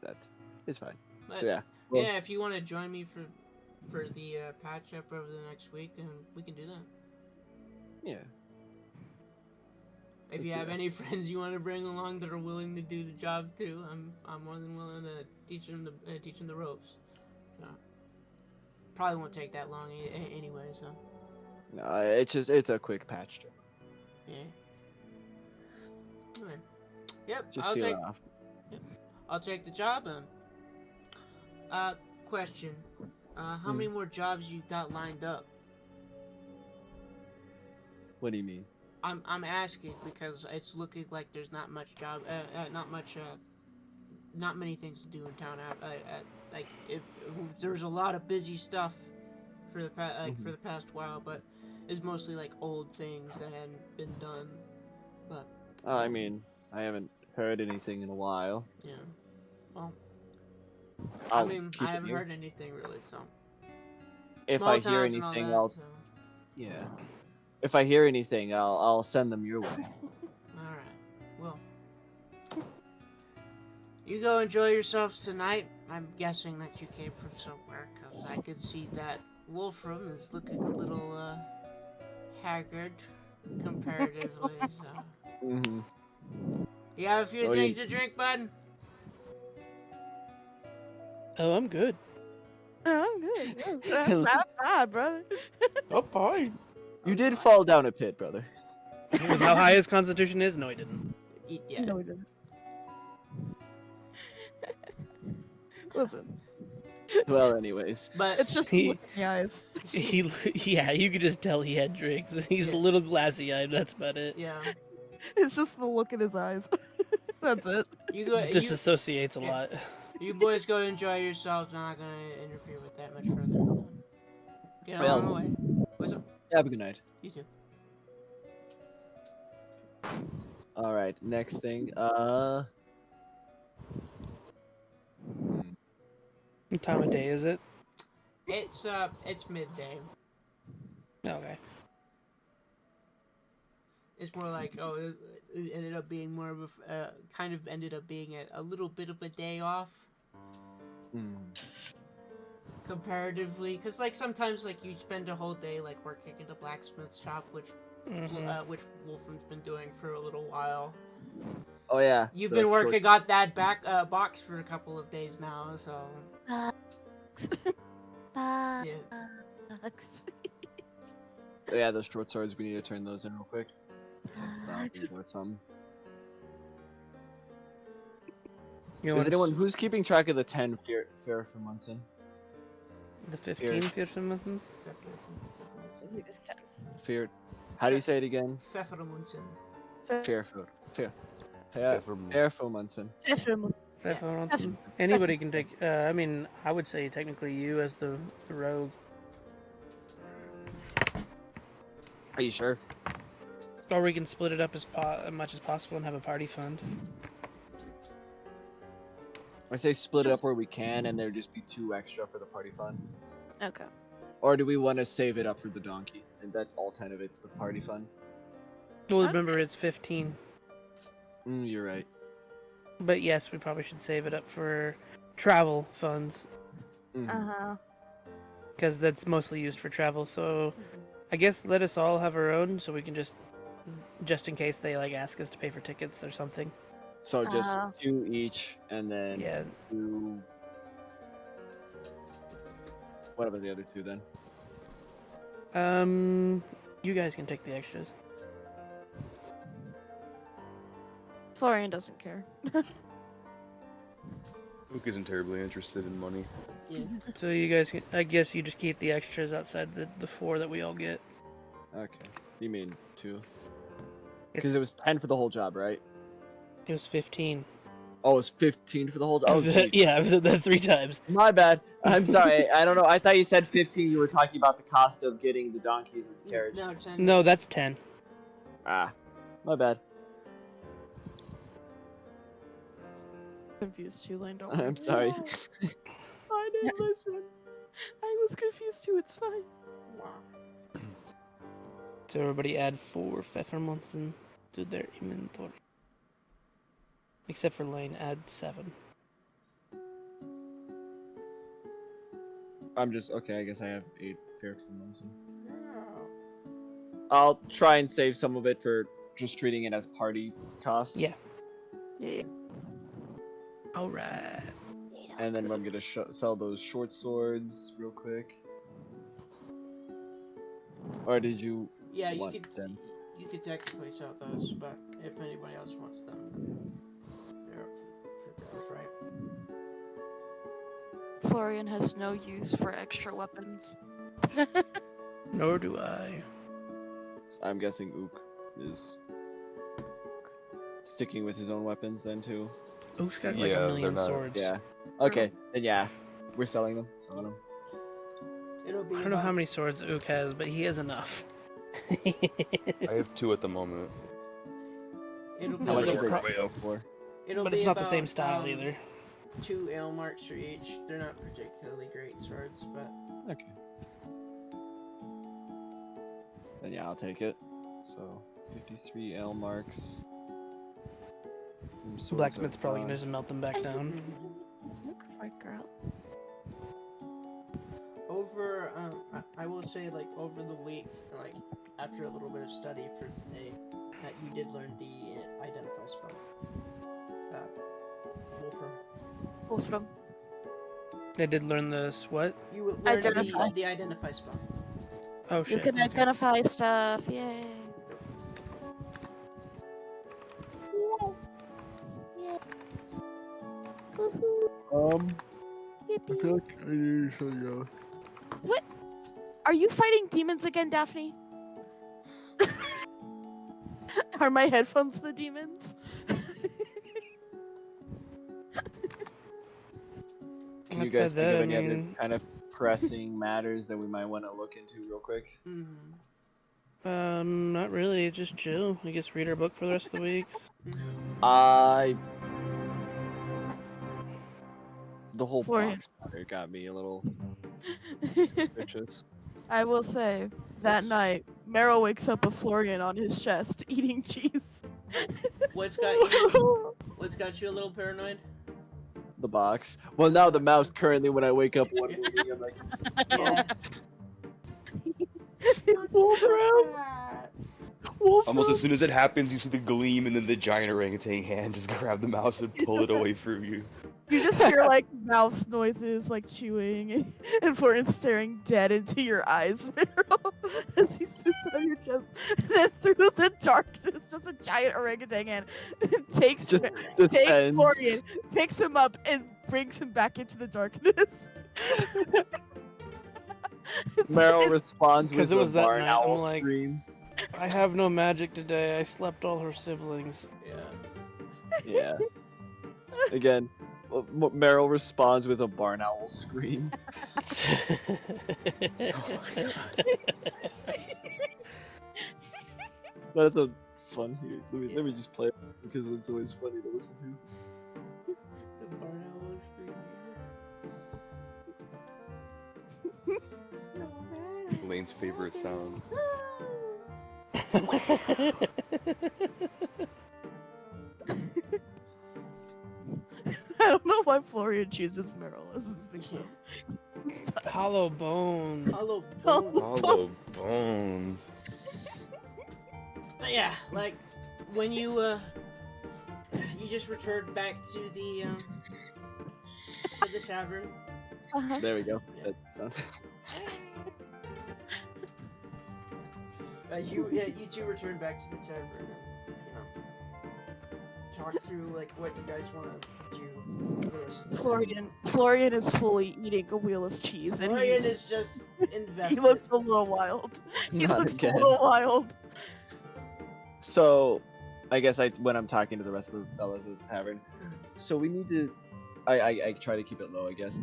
Yeah, it's fine. But, So yeah. Well, yeah, if you want to join me for the patch up over the next week, and we can do that. Yeah. If you have any friends you want to bring along that are willing to do the jobs too, I'm more than willing to teach them the ropes. So probably won't take that long anyway. So. No, it's a quick patch job. Yeah. All right. Yep. Just to off. Yep. I'll take the job. Question. How many more jobs you got lined up? What do you mean? I'm asking because it's looking like there's not much not many things to do in town. Like if there's a lot of busy stuff for the for the past while, but it's mostly like old things that hadn't been done. But I mean, I haven't heard anything in a while. yeah. Well, I haven't heard anything really. So if small I hear towns and all anything, that, yeah. If I hear anything, I'll send them your way. All right. Well, you go enjoy yourselves tonight. I'm guessing that you came from somewhere, because I could see that Wolfram is looking a little haggard comparatively. So. You have a few things to drink, bud? Oh, I'm good. I'm good. Yes, I'm fine, brother. I'm fine. You did fall down a pit, brother. With how high his constitution is? No, he didn't. Yeah. No, we didn't. Listen, Well, anyways. But it's just the look in the eyes. Yeah, you could just tell he had drinks. He's a little glassy-eyed. That's about it. yeah. It's just the look in his eyes. That's it. You go. Disassociates a lot. You boys go enjoy yourselves. I'm not gonna interfere with that much further. Get on the way. What's up? Have a good night. You too. All right. Next thing. time of day is it? It's midday. Okay. It's more like it ended up being more of a kind of ended up being a little bit of a day off Mm. comparatively, because like sometimes like you spend a whole day like working in the blacksmith shop, which which Wolfram's been doing for a little while. Oh yeah. You've so been that's working short- on that back box for a couple of days now, so yeah. Oh, yeah, those short swords. We need to turn those in real quick. So stop with some. Is anyone who's keeping track of the 10 fair from Munson? The 15 Fjordmundsen? Fear. How do you say it again? Pfeffermunzen. Fair. Fair Munson. Fjordmundsen. Anybody can take. I mean, I would say technically you as the rogue. Are you sure? Or we can split it up as much as possible and have a party fund. I say split it up where we can, and there just be 2 extra for the party fund. Okay. Or do we want to save it up for the donkey? And that's all 10 of it's the party fund. Well, remember it's 15. You're right. But yes, we probably should save it up for travel funds. Because that's mostly used for travel. So I guess let us all have our own, so we can just in case they like ask us to pay for tickets or something. So just 2 each, and then Yeah. 2. What about the other 2 then? You guys can take the extras. Florian doesn't care. Luke isn't terribly interested in money. Yeah. So you guys can, I guess you just keep the extras outside the 4 that we all get. Okay. You mean 2? Because it was 10 for the whole job, right? It was 15. Oh, it's 15 for the whole. Oh, geez. Yeah, I've said that 3 times. My bad. I'm sorry. I don't know. I thought you said 15. You were talking about the cost of getting the donkeys and the carriage. No, 10. No, that's 10. Ah, my bad. Confused too, Lane. Don't I'm worry. sorry. No. I didn't listen. I was confused too. It's fine. So everybody add 4 Pfeffermunzen to their inventory. Except for Lane, add 7. I'm just okay. I guess I have 8 fair months. I'll try and save some of it for just treating it as party costs. Yeah. Yeah. Alright. And then I'm gonna sell those short swords real quick. Or did you? Yeah, you want could them? you could technically sell those, but if anybody else wants them, then they're up for grabs, right? Florian has no use for extra weapons. Nor do I. I'm guessing Ook is sticking with his own weapons then too. Oak's got like Yeah, a they're million not- swords. Yeah. Okay. Then yeah, we're selling them. Selling them. It'll be I don't know how about- many swords Ook has, but he has enough. I have 2 at the moment. It'll be How much Yeah, did they pro- go for? it'll But be it's not the about, same style either. 2 ale marks for each. They're not particularly great swords, but Okay. Then yeah, I'll take it. So 53 L marks. Swords Blacksmith's are probably fine. gonna just melt them back down. Look for it, girl. over I will say like over the week, like after a little bit of study for the day, you did learn the identify spell. Wolfram. They did learn this. What? You learned Identify. the identify spell. Oh You shit. can okay. identify stuff. Yay. Yeah. Woohoo. Yippee. feel like I usually go. Are you fighting demons again, Daphne? Are my headphones the demons? Can you That guys said think that, of I any other mean- kind of pressing matters that we might want to look into real quick? Not really. Just chill. I guess read our book for the rest of the weeks. I The whole Florian. box fire got me a little suspicious. I will say, that night, Meryl wakes up with Florian on his chest, eating cheese. What's got you? What's got you a little paranoid? The box. Well, now the mouse currently, when I wake up one morning, I'm like, Yeah. Wolverine! Wolf Almost as soon as it happens, you see the gleam, and then the giant orangutan hand just grab the mouse and pull it away from you. You just hear like mouse noises, like chewing, and Florian staring dead into your eyes, Meryl, as he sits on your chest. And then through the darkness, just a giant orangutan hand takes Just takes ends. Florian, picks him up, and brings him back into the darkness. Meryl responds 'Cause with it a was that barn night, I'm owl like- scream. I have no magic today. I slept all her siblings. Yeah. Yeah. Again, Meryl responds with a barn owl scream. That's a fun here. Let me just play it because it's always funny to listen to. The barn owl screaming. Lane's favorite sound. I don't know why Florian chooses Meryl as his victim. Hollow bone. Hollow Hollow bones. Hollow bones. But yeah, like when you just returned back to the tavern. Uh-huh. There we go. Yeah. That sound. You two returned back to the tavern and talk through like what you guys want to do for the rest of the day. Florian is fully eating a wheel of cheese, and Florian he's, is just invested. he looks a little wild. He Not looks again. a little wild. So, I guess when I'm talking to the rest of the fellas at the tavern, so we need to. I try to keep it low, I guess.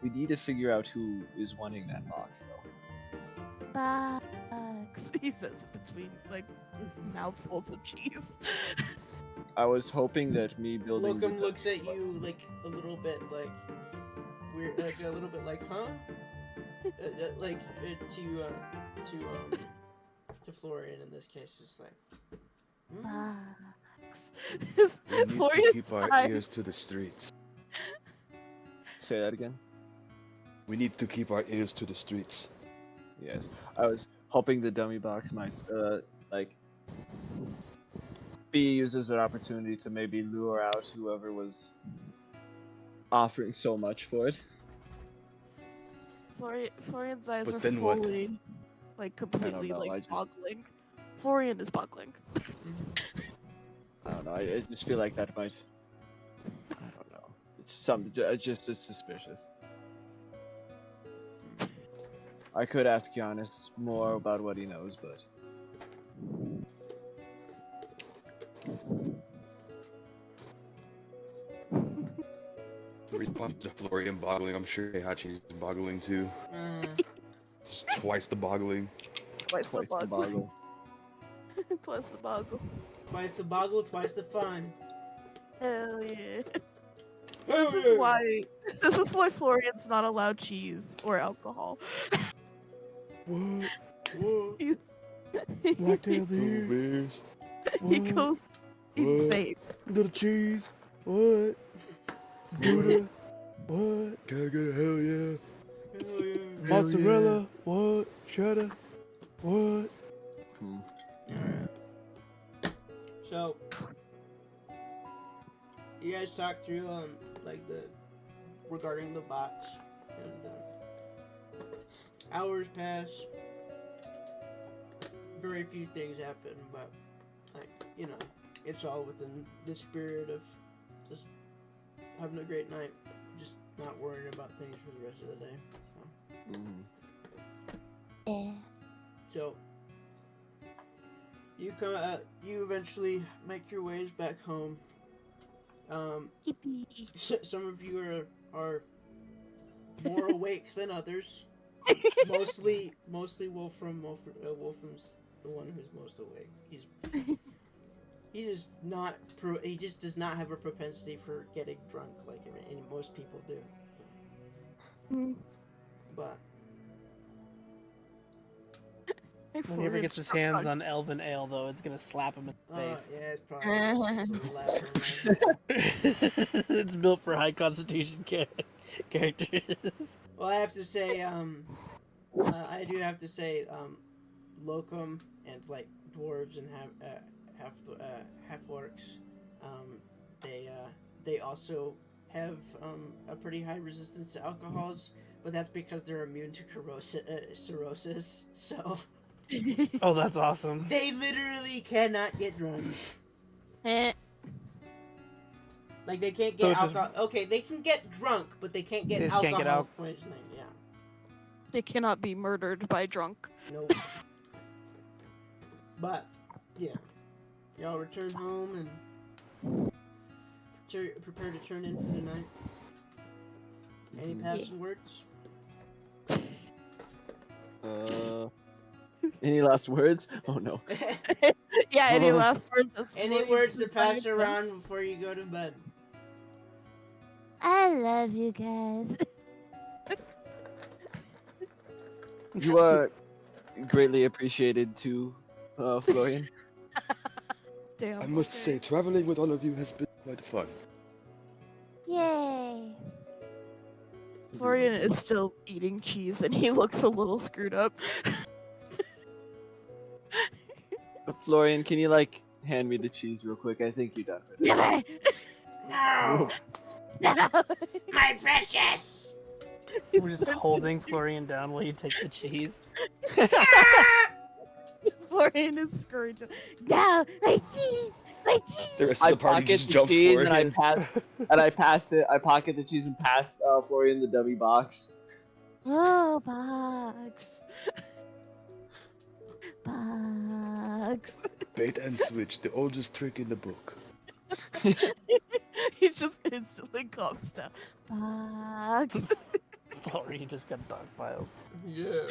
We need to figure out who is wanting that box, though. Bugs. He says it between like mouthfuls of cheese. I was hoping that me building. Lokum looks at you like a little bit like weird, like a little bit like, huh? Like to Florian in this case, just like. Bugs. We need to Florian's keep our eyes- ears to the streets. Say that again. We need to keep our ears to the streets. Yes, I was hoping the dummy box might be used as an opportunity to maybe lure out whoever was offering so much for it. Florian's eyes But are then what? fully, like completely know, I like just- boggling. Florian is boggling. I don't know. I just feel like that might. I don't know. It's just suspicious. I could ask Giannis more about what he knows, but In response to Florian boggling, I'm sure Heihachi's boggling too. Just twice the boggling. Twice twice the the boggle. boggle. Twice the boggle. Twice the boggle, twice the fun. Hell yeah. This is why Florian's not allowed cheese or alcohol. What? Whoa. Blacktail Two here. beers. He goes insane. Little cheese. What? Gouda. What? Can I get a hell yeah? Hell yeah. Mozzarella. What? Cheddar. What? Alright. So, you guys talked through like regarding the box, and hours pass. Very few things happen, but like it's all within the spirit of just having a great night, just not worrying about things for the rest of the day. Yeah. So you eventually make your ways back home. Yippee. Some of you are more awake than others. Mostly Wolfram. Wolfram's the one who's most awake. He just does not have a propensity for getting drunk like most people do. Mm. But When he ever gets his hands on Elven Ale, though, it's gonna slap him in the face. yeah, it's probably gonna slap him right. It's built for high constitution characters. Well, I have to say, I do have to say, Lokum and like dwarves and half orcs, they also have a pretty high resistance to alcohols, but that's because they're immune to cirrhosis. So Oh, that's awesome. they literally cannot get drunk. Eh, Like they can't So get it's just- alcohol. Okay, they can get drunk, but they can't get They just alcohol can't get poisoning. Yeah. They cannot be murdered by drunk. Nope. But yeah, y'all return home and prepare to turn in for the night. Any passing words? Any last words? Oh no. Yeah, any last words? Any words to pass around before you go to bed? I love you guys. You are greatly appreciated too, Florian. Damn. I must say, traveling with all of you has been quite fun. Yay. Florian is still eating cheese and he looks a little screwed up. Florian, can you like hand me the cheese real quick? I think you're done with it. Never. No, No. my precious. We're just holding Florian down while you take the cheese. Florian is screwed. No, my cheese, my cheese. The rest of I the party pocket just the jumps cheese forward. and I pass it. I pocket the cheese and pass Florian the dummy box. Oh, box. Box. Bait and switch, the oldest trick in the book. He just instantly calms down. Box. Florian just got dogpiled. Yeah.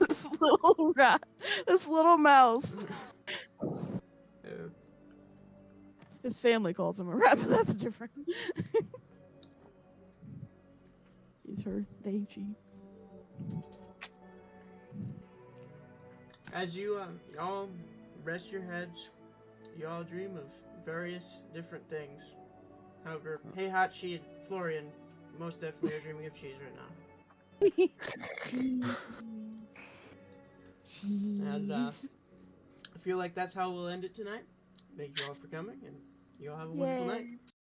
This little rat, this little mouse. His family calls him a rat, but that's different. He's her, they, she. As you all rest your heads, you all dream of various different things. However, Heihachi and Florian most definitely are dreaming of cheese right now. Cheese. Cheese. And I feel like that's how we'll end it tonight. Thank you all for coming, and you all have a wonderful Yay. night.